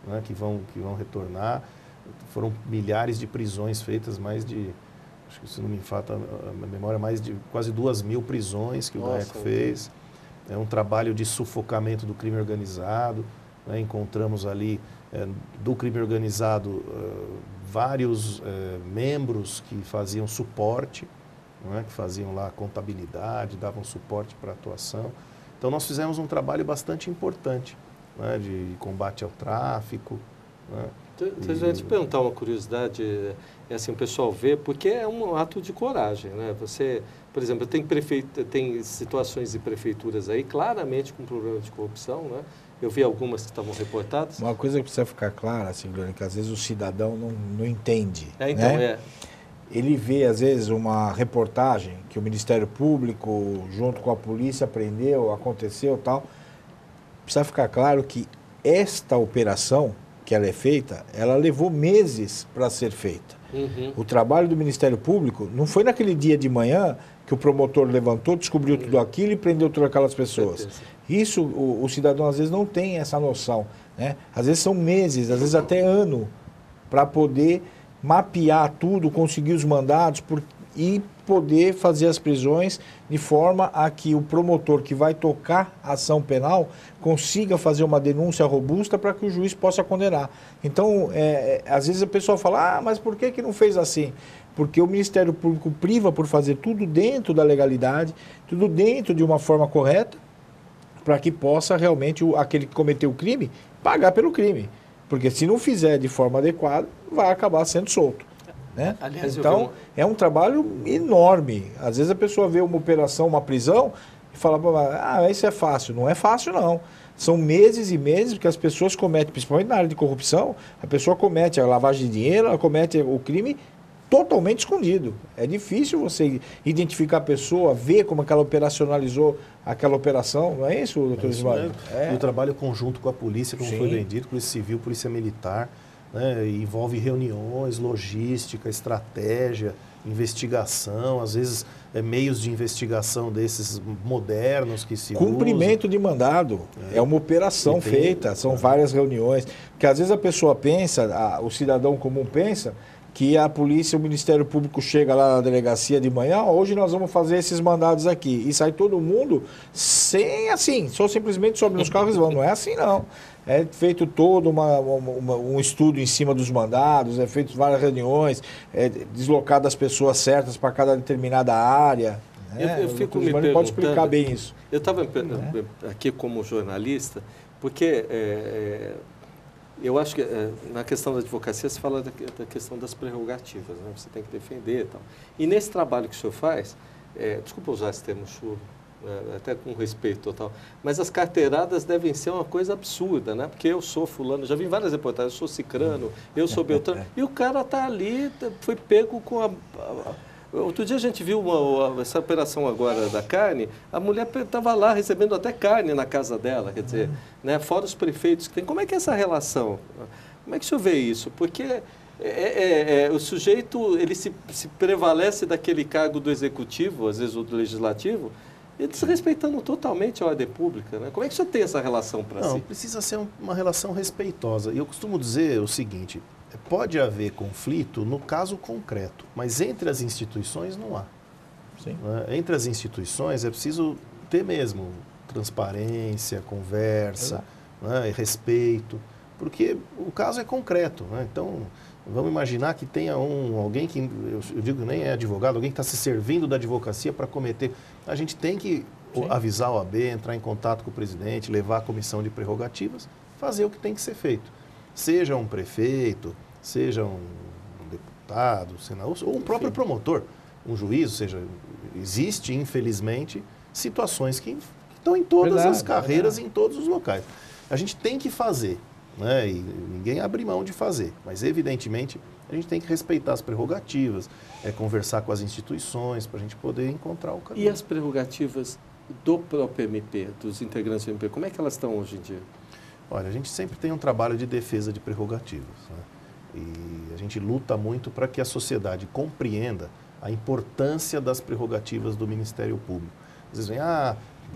né, que vão retornar. Foram milhares de prisões feitas, mais de, acho que se não me falta a memória, mais de quase 2.000 prisões que o GAECO fez. É um trabalho de sufocamento do crime organizado. né? Encontramos ali do crime organizado vários membros que faziam suporte, né? Que faziam lá a contabilidade, davam suporte para a atuação. Então nós fizemos um trabalho bastante importante, né? De combate ao tráfico, né? Então, eu ia te perguntar uma curiosidade, assim, o pessoal vê, porque é um ato de coragem, né? Você, por exemplo, tem situações de prefeituras aí claramente com problema de corrupção, né? Eu vi algumas que estavam reportadas. Uma coisa que precisa ficar clara, Silvio, que às vezes o cidadão não entende. Então, né? Ele vê, às vezes, uma reportagem que o Ministério Público, junto com a polícia, prendeu, aconteceu e tal. Precisa ficar claro que esta operação que ela é feita, ela levou meses para ser feita. Uhum. O trabalho do Ministério Público não foi naquele dia de manhã que o promotor levantou, descobriu tudo aquilo e prendeu todas aquelas pessoas. Isso o cidadão às vezes não tem essa noção, né? Às vezes são meses, às vezes até ano, para poder mapear tudo, conseguir os mandados e poder fazer as prisões de forma a que o promotor que vai tocar a ação penal consiga fazer uma denúncia robusta para que o juiz possa condenar. Então, às vezes a pessoa fala, mas por que não fez assim? Porque o Ministério Público priva por fazer tudo dentro da legalidade, tudo dentro de uma forma correta, para que possa realmente aquele que cometeu o crime pagar pelo crime. Porque se não fizer de forma adequada, vai acabar sendo solto. Né? Aliás, então, é um trabalho enorme. Às vezes a pessoa vê uma operação, uma prisão, e fala, isso é fácil. Não é fácil, não. São meses e meses que as pessoas cometem, principalmente na área de corrupção, a pessoa comete a lavagem de dinheiro, ela comete o crime totalmente escondido. É difícil você identificar a pessoa, ver como que ela operacionalizou aquela operação. Não é isso, doutor Ismael? E o trabalho conjunto com a polícia, como Sim. foi bem dito, Polícia Civil, Polícia Militar, né? Envolve reuniões, logística, estratégia, investigação, às vezes meios de investigação desses modernos que se Cumprimento de mandado. É uma operação feita, são várias reuniões. Porque às vezes a pessoa pensa, o cidadão comum pensa, que a polícia, o Ministério Público chega lá na delegacia de manhã, hoje nós vamos fazer esses mandados aqui. E sai todo mundo sem assim, só simplesmente sobe nos carros e vão. Não é assim, não. É feito todo um estudo em cima dos mandados, é feito várias reuniões, deslocado as pessoas certas para cada determinada área. Eu fico me perguntando... Pode explicar bem isso. Eu estava aqui como jornalista, porque... eu acho que na questão da advocacia se fala da questão das prerrogativas, né? Você tem que defender e tal. E nesse trabalho que o senhor faz, desculpa usar esse termo chulo, até com respeito total, mas as carteiradas devem ser uma coisa absurda, né? Porque eu sou fulano, já vi várias reportagens, eu sou cicrano, eu sou beltrano, e o cara está ali, foi pego com Outro dia a gente viu essa operação agora da carne, a mulher estava lá recebendo até carne na casa dela, quer dizer, né, fora os prefeitos que tem. Como é que é essa relação? Como é que o senhor vê isso? Porque o sujeito, ele se prevalece daquele cargo do executivo, às vezes o do legislativo, e desrespeitando totalmente a ordem pública, né? Como é que o senhor tem essa relação para si? Não, precisa ser uma relação respeitosa. E eu costumo dizer o seguinte, pode haver conflito no caso concreto, mas entre as instituições não há. Sim. Né? Entre as instituições é preciso ter mesmo transparência, conversa, né? E respeito, porque o caso é concreto. Né? Então, vamos imaginar que tenha alguém que, eu digo que nem é advogado, alguém que está se servindo da advocacia para cometer. A gente tem que avisar a OAB, entrar em contato com o presidente, levar a comissão de prerrogativas, fazer o que tem que ser feito. Seja um prefeito, seja um deputado, senador, ou um próprio promotor, um juiz, ou seja, existe, infelizmente, situações que estão em todas as carreiras, em todos os locais. A gente tem que fazer, né? E ninguém abre mão de fazer, mas evidentemente a gente tem que respeitar as prerrogativas, conversar com as instituições para a gente poder encontrar o caminho. E as prerrogativas do próprio MP, dos integrantes do MP, como é que elas estão hoje em dia? Olha, a gente sempre tem um trabalho de defesa de prerrogativas, né? E a gente luta muito para que a sociedade compreenda a importância das prerrogativas do Ministério Público. Às vezes vem,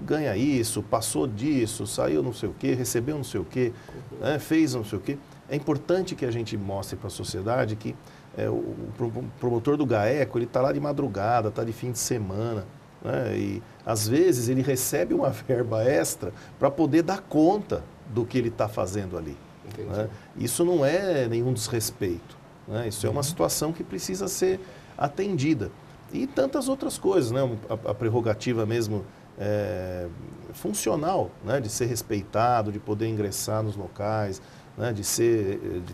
ganha isso, passou disso, saiu não sei o quê, recebeu não sei o quê, né? Fez não sei o quê. É importante que a gente mostre para a sociedade que o promotor do GAECO, ele está lá de madrugada, está de fim de semana, né? E às vezes ele recebe uma verba extra para poder dar conta do que ele está fazendo ali. Né? Isso não é nenhum desrespeito. Né? Isso é uma situação que precisa ser atendida. E tantas outras coisas, né? A prerrogativa mesmo funcional, né? De ser respeitado, de poder ingressar nos locais, né? De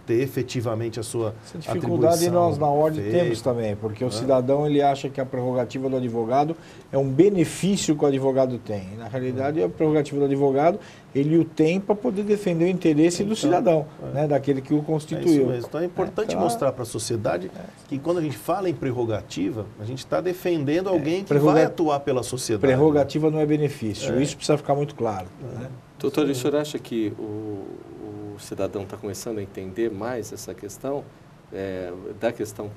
ter efetivamente a sua Essa dificuldade nós na ordem temos também, porque o cidadão ele acha que a prerrogativa do advogado é um benefício que o advogado tem. Na realidade, a prerrogativa do advogado, ele o tem para poder defender o interesse do cidadão, né? Daquele que o constituiu. É isso mesmo. Então é importante mostrar para a sociedade que quando a gente fala em prerrogativa, a gente está defendendo alguém que vai atuar pela sociedade. Prerrogativa não é benefício, isso precisa ficar muito claro. Né? Doutor, o senhor acha que o cidadão está começando a entender mais essa questão, da questão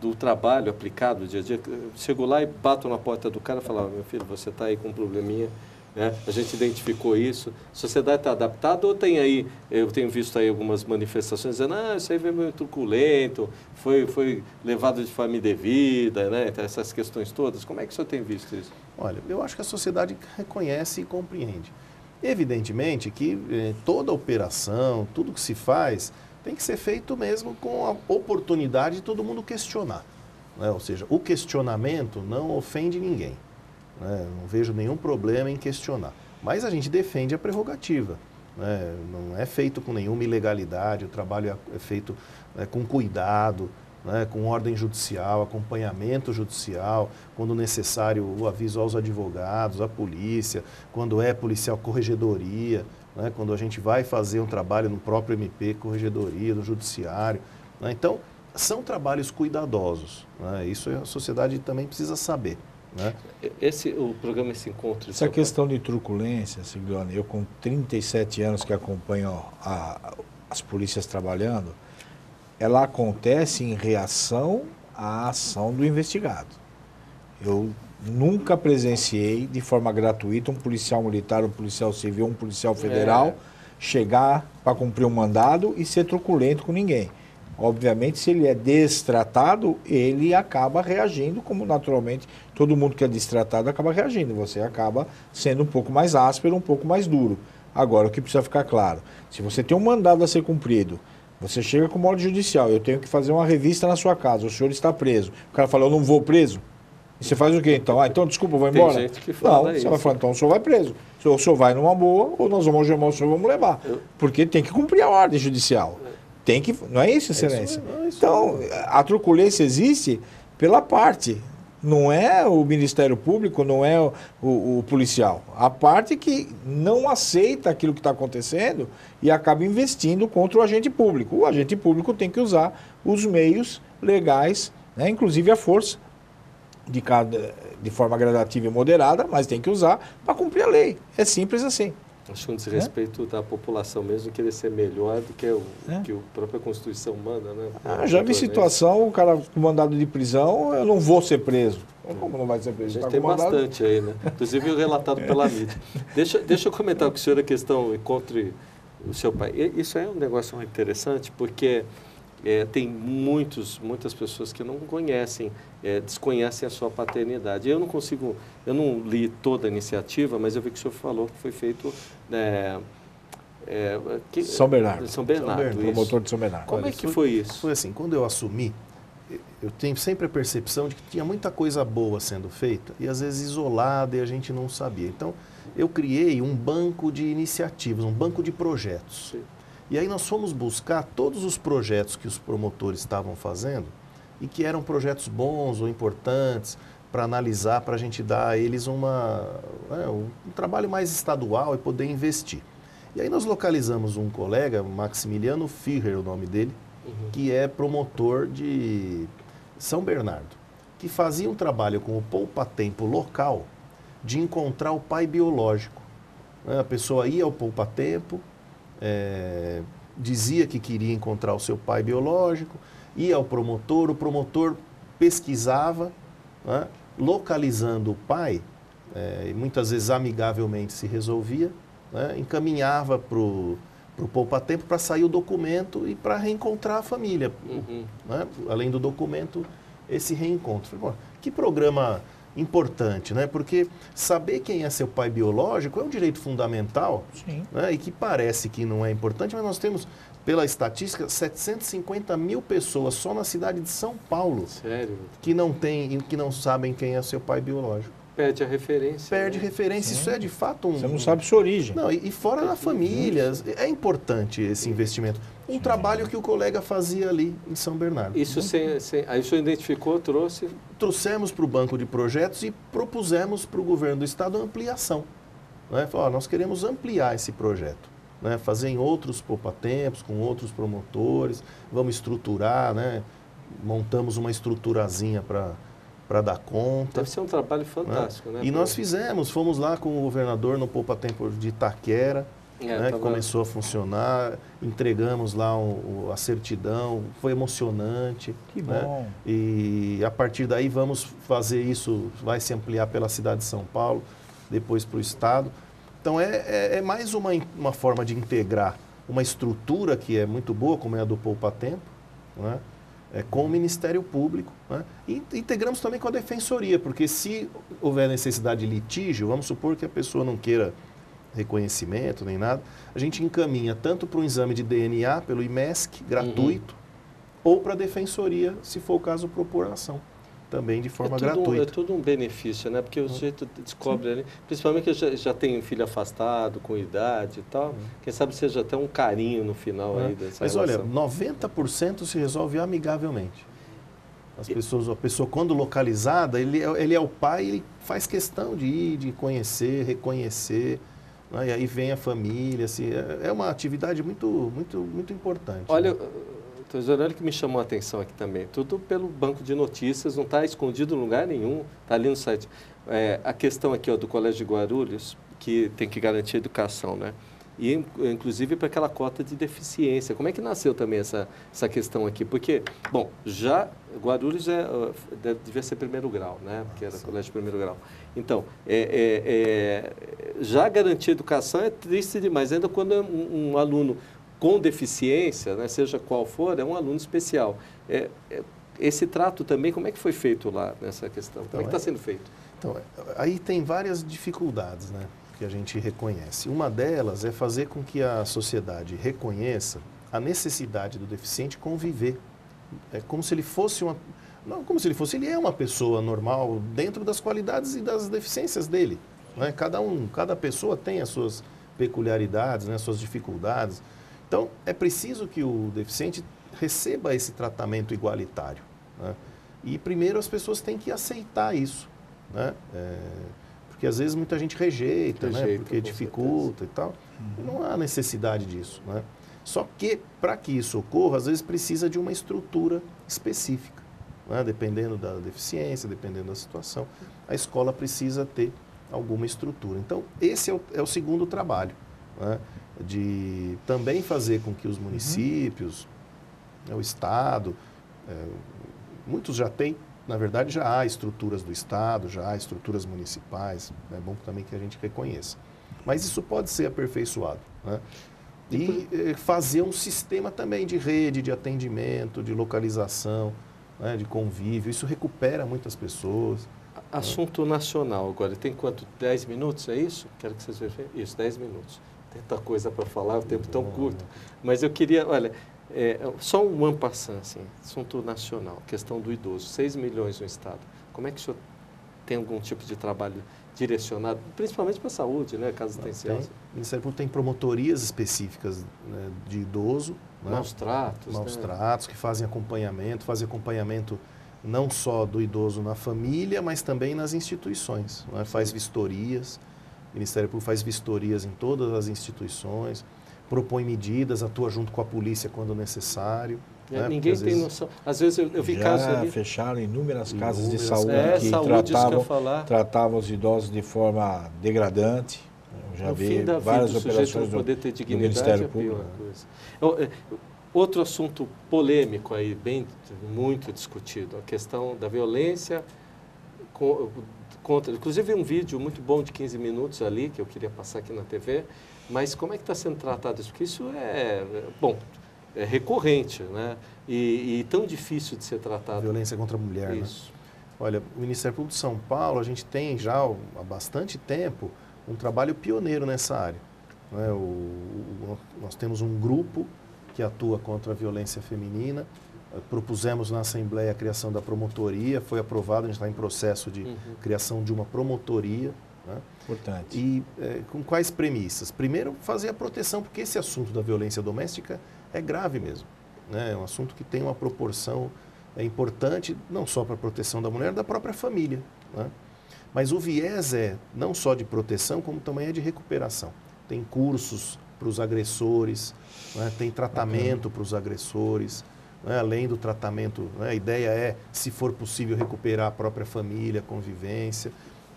do trabalho aplicado dia a dia? Chego lá e bato na porta do cara e falo, meu filho, você está aí com um probleminha, né? A gente identificou isso, a sociedade está adaptada ou tem aí, eu tenho visto aí algumas manifestações dizendo, isso aí veio meio truculento, foi levado de forma indevida, né? Então, essas questões todas, como é que o senhor tem visto isso? Olha, eu acho que a sociedade reconhece e compreende. Evidentemente que toda operação, tudo que se faz, tem que ser feito mesmo com a oportunidade de todo mundo questionar. Né? Ou seja, o questionamento não ofende ninguém. Né? Não vejo nenhum problema em questionar. Mas a gente defende a prerrogativa. Né? Não é feito com nenhuma ilegalidade, o trabalho é feito com cuidado, né, com ordem judicial, acompanhamento judicial, quando necessário o aviso aos advogados, à polícia, quando é policial, corregedoria, né, quando a gente vai fazer um trabalho no próprio MP, corregedoria, no judiciário. Né, então, são trabalhos cuidadosos. Né, isso a sociedade também precisa saber. Né? O programa Esse Encontro... Essa questão de truculência, Siglione, eu com 37 anos que acompanho as polícias trabalhando, ela acontece em reação à ação do investigado. Eu nunca presenciei de forma gratuita um policial militar, um policial civil, um policial federal chegar para cumprir um mandado e ser truculento com ninguém. Obviamente, se ele é destratado, ele acaba reagindo, como naturalmente todo mundo que é destratado acaba reagindo. Você acaba sendo um pouco mais áspero, um pouco mais duro. Agora, o que precisa ficar claro, se você tem um mandado a ser cumprido, você chega com uma ordem judicial, eu tenho que fazer uma revista na sua casa, o senhor está preso. O cara fala, eu não vou preso. E você faz o quê então? Então desculpa, eu vou embora? Tem gente que fala isso. Você vai falar, então o senhor vai preso. Ou o senhor vai numa boa, ou nós vamos algemar o senhor e vamos levar. Porque tem que cumprir a ordem judicial. Tem que, não é isso, excelência? Então, a truculência existe pela parte. Não é o Ministério Público, não é o policial. A parte que não aceita aquilo que está acontecendo e acaba investindo contra o agente público. O agente público tem que usar os meios legais, né, inclusive a força, de forma gradativa e moderada, mas tem que usar para cumprir a lei. É simples assim. Acho que um desrespeito da população mesmo, querer ser melhor do que que a própria Constituição manda, né? Já vi situação, o cara com mandado de prisão, eu não vou ser preso. Como não vai ser preso? A gente tem bastante aí, né? Inclusive relatado pela mídia. Deixa eu comentar com o senhor a questão, encontre o seu pai. Isso é um negócio interessante, porque tem muitas pessoas que não conhecem, desconhecem a sua paternidade. Eu não li toda a iniciativa, mas eu vi que o senhor falou que foi feito... São Bernardo. Promotor de São Bernardo. Como é que foi isso? Foi assim, quando eu assumi, eu tenho sempre a percepção de que tinha muita coisa boa sendo feita e às vezes isolada e a gente não sabia. Então, eu criei um banco de iniciativas, um banco de projetos. Sim. E aí nós fomos buscar todos os projetos que os promotores estavam fazendo e que eram projetos bons ou importantes para analisar, para a gente dar a eles um trabalho mais estadual e poder investir. E aí nós localizamos um colega, Maximiliano Führer, o nome dele, que é promotor de São Bernardo, que fazia um trabalho com o poupa-tempo local de encontrar o pai biológico. A pessoa ia ao poupa-tempo, dizia que queria encontrar o seu pai biológico, ia ao promotor, o promotor pesquisava, né, localizando o pai, e muitas vezes amigavelmente se resolvia, né, encaminhava para o poupa-tempo para sair o documento e para reencontrar a família. Né, além do documento, esse reencontro. Falei, que programa importante, né? Porque saber quem é seu pai biológico é um direito fundamental, né? E que parece que não é importante, mas nós temos, pela estatística, 750 mil pessoas só na cidade de São Paulo. Sério? Que não sabem quem é seu pai biológico. Perde a referência. Perde referência. Sim. Isso é de fato um... Você não sabe sua origem. Não, e fora da família. É importante esse investimento. Um trabalho que o colega fazia ali em São Bernardo. Isso aí o senhor identificou, trouxe? Trouxemos para o banco de projetos e propusemos para o governo do estado a ampliação. Né? Falou, nós queremos ampliar esse projeto. Né? Fazer em outros poupa-tempos, com outros promotores. Vamos estruturar, né? Montamos uma estruturazinha para dar conta. Deve ser um trabalho fantástico, né? E nós fomos lá com o governador no poupa-tempo de Itaquera, né, que começou a funcionar, entregamos lá a certidão, foi emocionante. Que bom. Né? E a partir daí vamos fazer isso, vai se ampliar pela cidade de São Paulo, depois para o estado. Então é mais uma forma de integrar uma estrutura que é muito boa, como é a do poupa-tempo, né? Com o Ministério Público, né? E integramos também com a Defensoria, porque se houver necessidade de litígio, vamos supor que a pessoa não queira reconhecimento nem nada, a gente encaminha tanto para um exame de DNA pelo IMESC, gratuito, ou para a Defensoria, se for o caso, propor ação, também de forma gratuita. É tudo um benefício, né? Porque o sujeito descobre ali, principalmente que já tem um filho afastado, com idade e tal, quem sabe seja até um carinho no final aí dessa Mas relação. olha, 90% se resolve amigavelmente. A pessoa quando localizada, ele é o pai, ele faz questão de ir, de conhecer, reconhecer, né? E aí vem a família, assim, é uma atividade muito, muito, muito importante. Olha, né? Olha que me chamou a atenção aqui também, tudo pelo banco de notícias, não está escondido em lugar nenhum, está ali no site. A questão aqui do Colégio de Guarulhos, que tem que garantir a educação, né? E inclusive para aquela cota de deficiência. Como é que nasceu também essa questão aqui? Porque, bom, já Guarulhos devia ser primeiro grau, né? Porque era colégio de primeiro grau. Então, já garantir a educação é triste demais, ainda quando é um aluno com deficiência, né, seja qual for, é um aluno especial. Esse trato também, como é que foi feito lá nessa questão? Como é que está sendo feito? Então, aí tem várias dificuldades, né, que a gente reconhece. Uma delas é fazer com que a sociedade reconheça a necessidade do deficiente conviver. É como se ele fosse não como se ele fosse, ele é uma pessoa normal dentro das qualidades e das deficiências dele. Né? Cada pessoa tem as suas peculiaridades, né, as suas dificuldades. Então, é preciso que o deficiente receba esse tratamento igualitário. Né? E, primeiro, as pessoas têm que aceitar isso. Né? Porque, às vezes, muita gente rejeita, né? Porque dificulta e tal. E não há necessidade disso. Né? Só que, para que isso ocorra, às vezes precisa de uma estrutura específica. Né? Dependendo da deficiência, dependendo da situação, a escola precisa ter alguma estrutura. Então, esse é o segundo trabalho. Né? De também fazer com que os municípios, o Estado, muitos já têm, na verdade já há estruturas do Estado, já há estruturas municipais, é bom também que a gente reconheça. Mas isso pode ser aperfeiçoado. Né? E fazer um sistema também de rede, de atendimento, de localização, né, de convívio, isso recupera muitas pessoas. Assunto nacional agora, tem quanto? 10 minutos, é isso? Quero que vocês vejam. Isso, 10 minutos. Tanta coisa para falar, o tempo tão curto. Mas eu queria, olha, só um en passant, assim, assunto nacional, questão do idoso, 6 milhões no Estado. Como é que o senhor tem algum tipo de trabalho direcionado, principalmente para a saúde, né, casos assistenciais? O Ministério Público tem promotorias específicas, né, de idoso. Maus tratos. Maus tratos, que fazem acompanhamento não só do idoso na família, mas também nas instituições. Né? Faz vistorias. O Ministério Público faz vistorias em todas as instituições, propõe medidas, atua junto com a polícia quando necessário. Né? Ninguém tem noção. Às vezes eu vi casos ali... Já fecharam inúmeras casas de saúde que tratavam os idosos de forma degradante. Eu já vi várias operações do Ministério Público. Outro assunto polêmico aí, muito discutido, a questão da violência contra... Inclusive um vídeo muito bom de 15 minutos ali, que eu queria passar aqui na TV, mas como é que está sendo tratado isso? Porque isso é recorrente, né? E tão difícil de ser tratado. Violência contra a mulher, isso. Né? Olha, o Ministério Público de São Paulo, a gente tem já há bastante tempo um trabalho pioneiro nessa área. Né? Nós temos um grupo que atua contra a violência feminina. Propusemos na Assembleia a criação da promotoria, foi aprovado, a gente está em processo de criação de uma promotoria. Né? Importante. E com quais premissas? Primeiro, fazer a proteção, porque esse assunto da violência doméstica é grave mesmo. Né? É um assunto que tem uma proporção importante, não só para a proteção da mulher, da própria família. Né? Mas o viés é não só de proteção, como também é de recuperação. Tem cursos para os agressores, né? Tem tratamento para os agressores. Né? Além do tratamento, né? A ideia é, se for possível, recuperar a própria família, a convivência.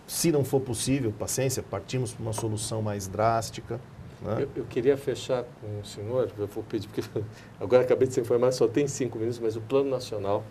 Se não for possível, paciência, partimos para uma solução mais drástica. Né? Eu queria fechar com o senhor, eu vou pedir, porque agora acabei de se informar, só tem 5 minutos, mas o Plano Nacional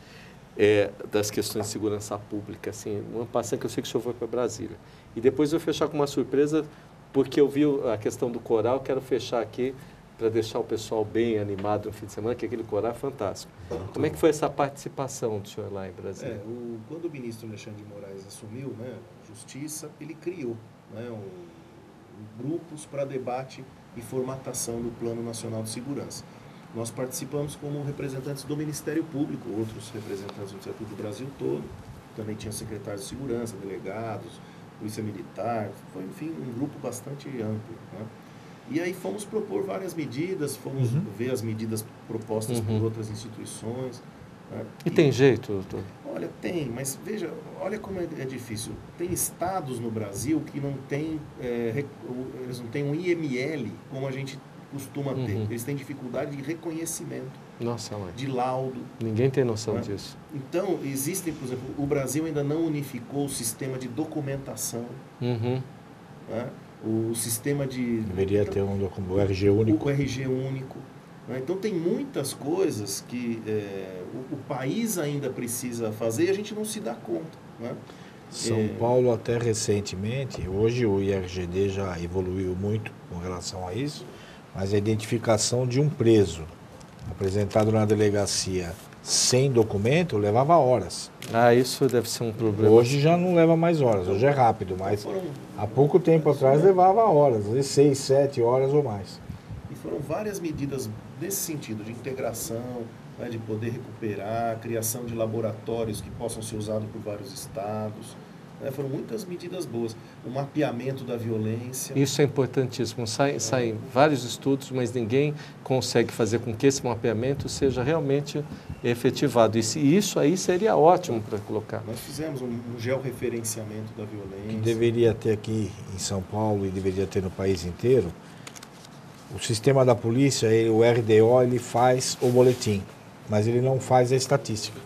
das questões de segurança pública, assim, uma passagem que eu sei que o senhor foi para Brasília. E depois eu vou fechar com uma surpresa, porque eu vi a questão do coral, quero fechar aqui para deixar o pessoal bem animado no fim de semana, que aquele coral é fantástico. Como é que foi essa participação do senhor lá em Brasília? Quando o ministro Alexandre de Moraes assumiu, né, a Justiça, ele criou, né, grupos para debate e formatação do Plano Nacional de Segurança. Nós participamos como representantes do Ministério Público, outros representantes do Ministério Público do Brasil todo, também tinha secretários de segurança, delegados, Polícia Militar, foi, enfim, um grupo bastante amplo. Né? E aí fomos propor várias medidas, fomos ver as medidas propostas por outras instituições. Né? E tem jeito, doutor? Olha, tem, mas veja, olha como é difícil. Tem estados no Brasil que não tem, eles não têm um IML como a gente costuma ter. Eles têm dificuldade de reconhecimento, nossa, mãe, de laudo. Ninguém tem noção, né, disso. Então, existem, por exemplo, o Brasil ainda não unificou o sistema de documentação. Né? O sistema de... Deveria ter o RG único. O RG único. Né? Então, tem muitas coisas que o país ainda precisa fazer e a gente não se dá conta. Né? São Paulo, até recentemente, hoje o IRGD já evoluiu muito com relação a isso, mas a identificação de um preso apresentado na delegacia sem documento levava horas. Ah, isso deve ser um problema. Hoje já não leva mais horas, hoje é rápido, mas há pouco tempo atrás levava horas, às vezes 6, 7 horas ou mais. E foram várias medidas nesse sentido, de integração, né, de poder recuperar, criação de laboratórios que possam ser usados por vários estados. Foram muitas medidas boas. O mapeamento da violência. Isso é importantíssimo. Saem vários estudos, mas ninguém consegue fazer com que esse mapeamento seja realmente efetivado. E isso aí seria ótimo para colocar. Nós fizemos um georreferenciamento da violência. Que deveria ter aqui em São Paulo e deveria ter no país inteiro. O sistema da polícia, o RDO, ele faz o boletim, mas ele não faz a estatística.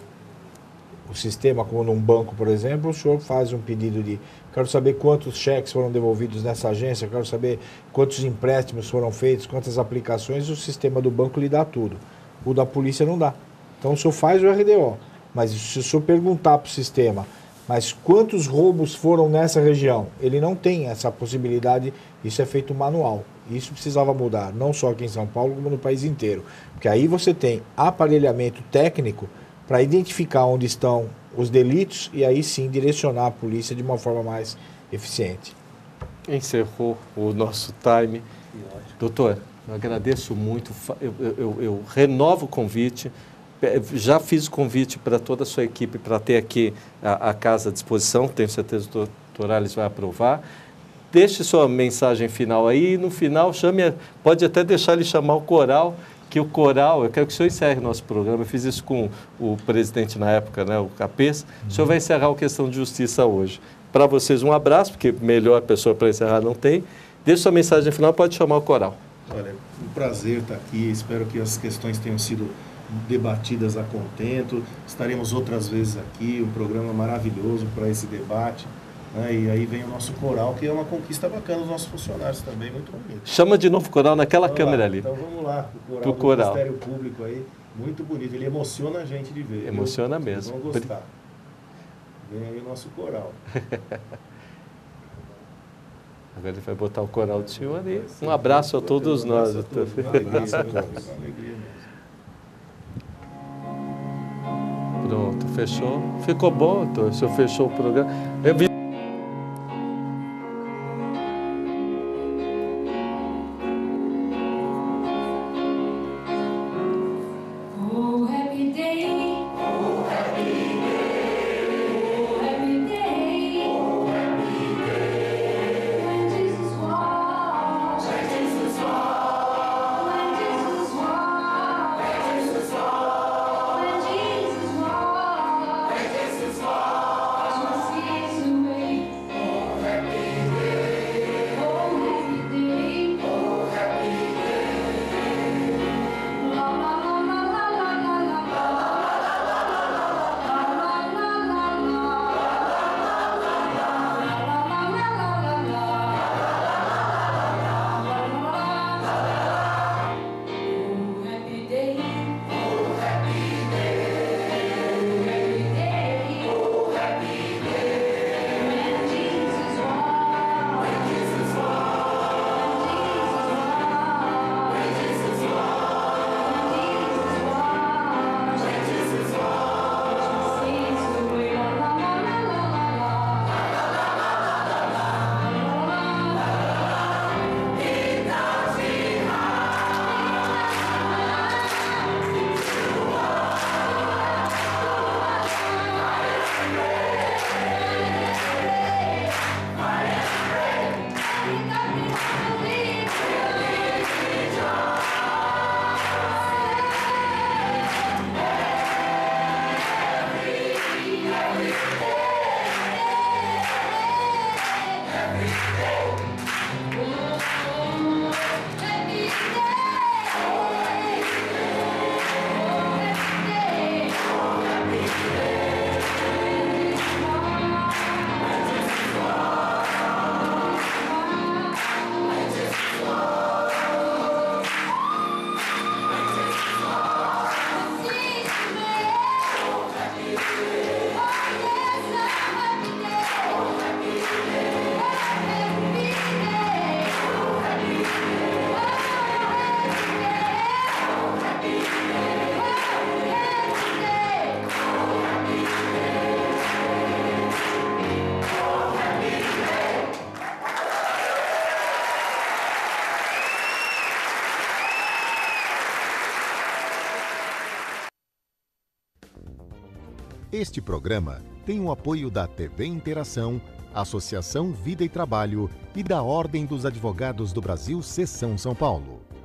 O sistema, como num banco, por exemplo, o senhor faz um pedido de... Quero saber quantos cheques foram devolvidos nessa agência, quero saber quantos empréstimos foram feitos, quantas aplicações, o sistema do banco lhe dá tudo. O da polícia não dá. Então o senhor faz o RDO, mas se o senhor perguntar para o sistema, mas quantos roubos foram nessa região? Ele não tem essa possibilidade, isso é feito manual. Isso precisava mudar, não só aqui em São Paulo, como no país inteiro. Porque aí você tem aparelhamento técnico para identificar onde estão os delitos e aí sim direcionar a polícia de uma forma mais eficiente. Encerrou o nosso time. Doutor, eu agradeço muito, eu renovo o convite, já fiz o convite para toda a sua equipe para ter aqui a casa à disposição, tenho certeza que o doutor Ales vai aprovar. Deixe sua mensagem final aí e no final pode até deixar ele chamar o coral, que o coral, eu quero que o senhor encerre nosso programa, eu fiz isso com o presidente na época, né, o Capês, o senhor vai encerrar a questão de justiça hoje. Para vocês um abraço, porque melhor pessoa para encerrar não tem. Deixe sua mensagem final, pode chamar o coral. Olha, um prazer estar aqui, espero que as questões tenham sido debatidas a contento, estaremos outras vezes aqui, um programa maravilhoso para esse debate. E aí vem o nosso coral, que é uma conquista bacana dos nossos funcionários também, muito bonito. Chama de novo o coral naquela câmera ali. Então vamos lá, o coral do Ministério Público aí, muito bonito, ele emociona a gente de ver. Emociona mesmo. Vocês vão gostar. Vem aí o nosso coral. Agora ele vai botar o coral do senhor ali. Um abraço a todos nós. Uma alegria mesmo. Pronto, fechou. Ficou bom, o senhor fechou o programa. Este programa tem o apoio da TV Interação, Associação Vida e Trabalho e da Ordem dos Advogados do Brasil, Seção São Paulo.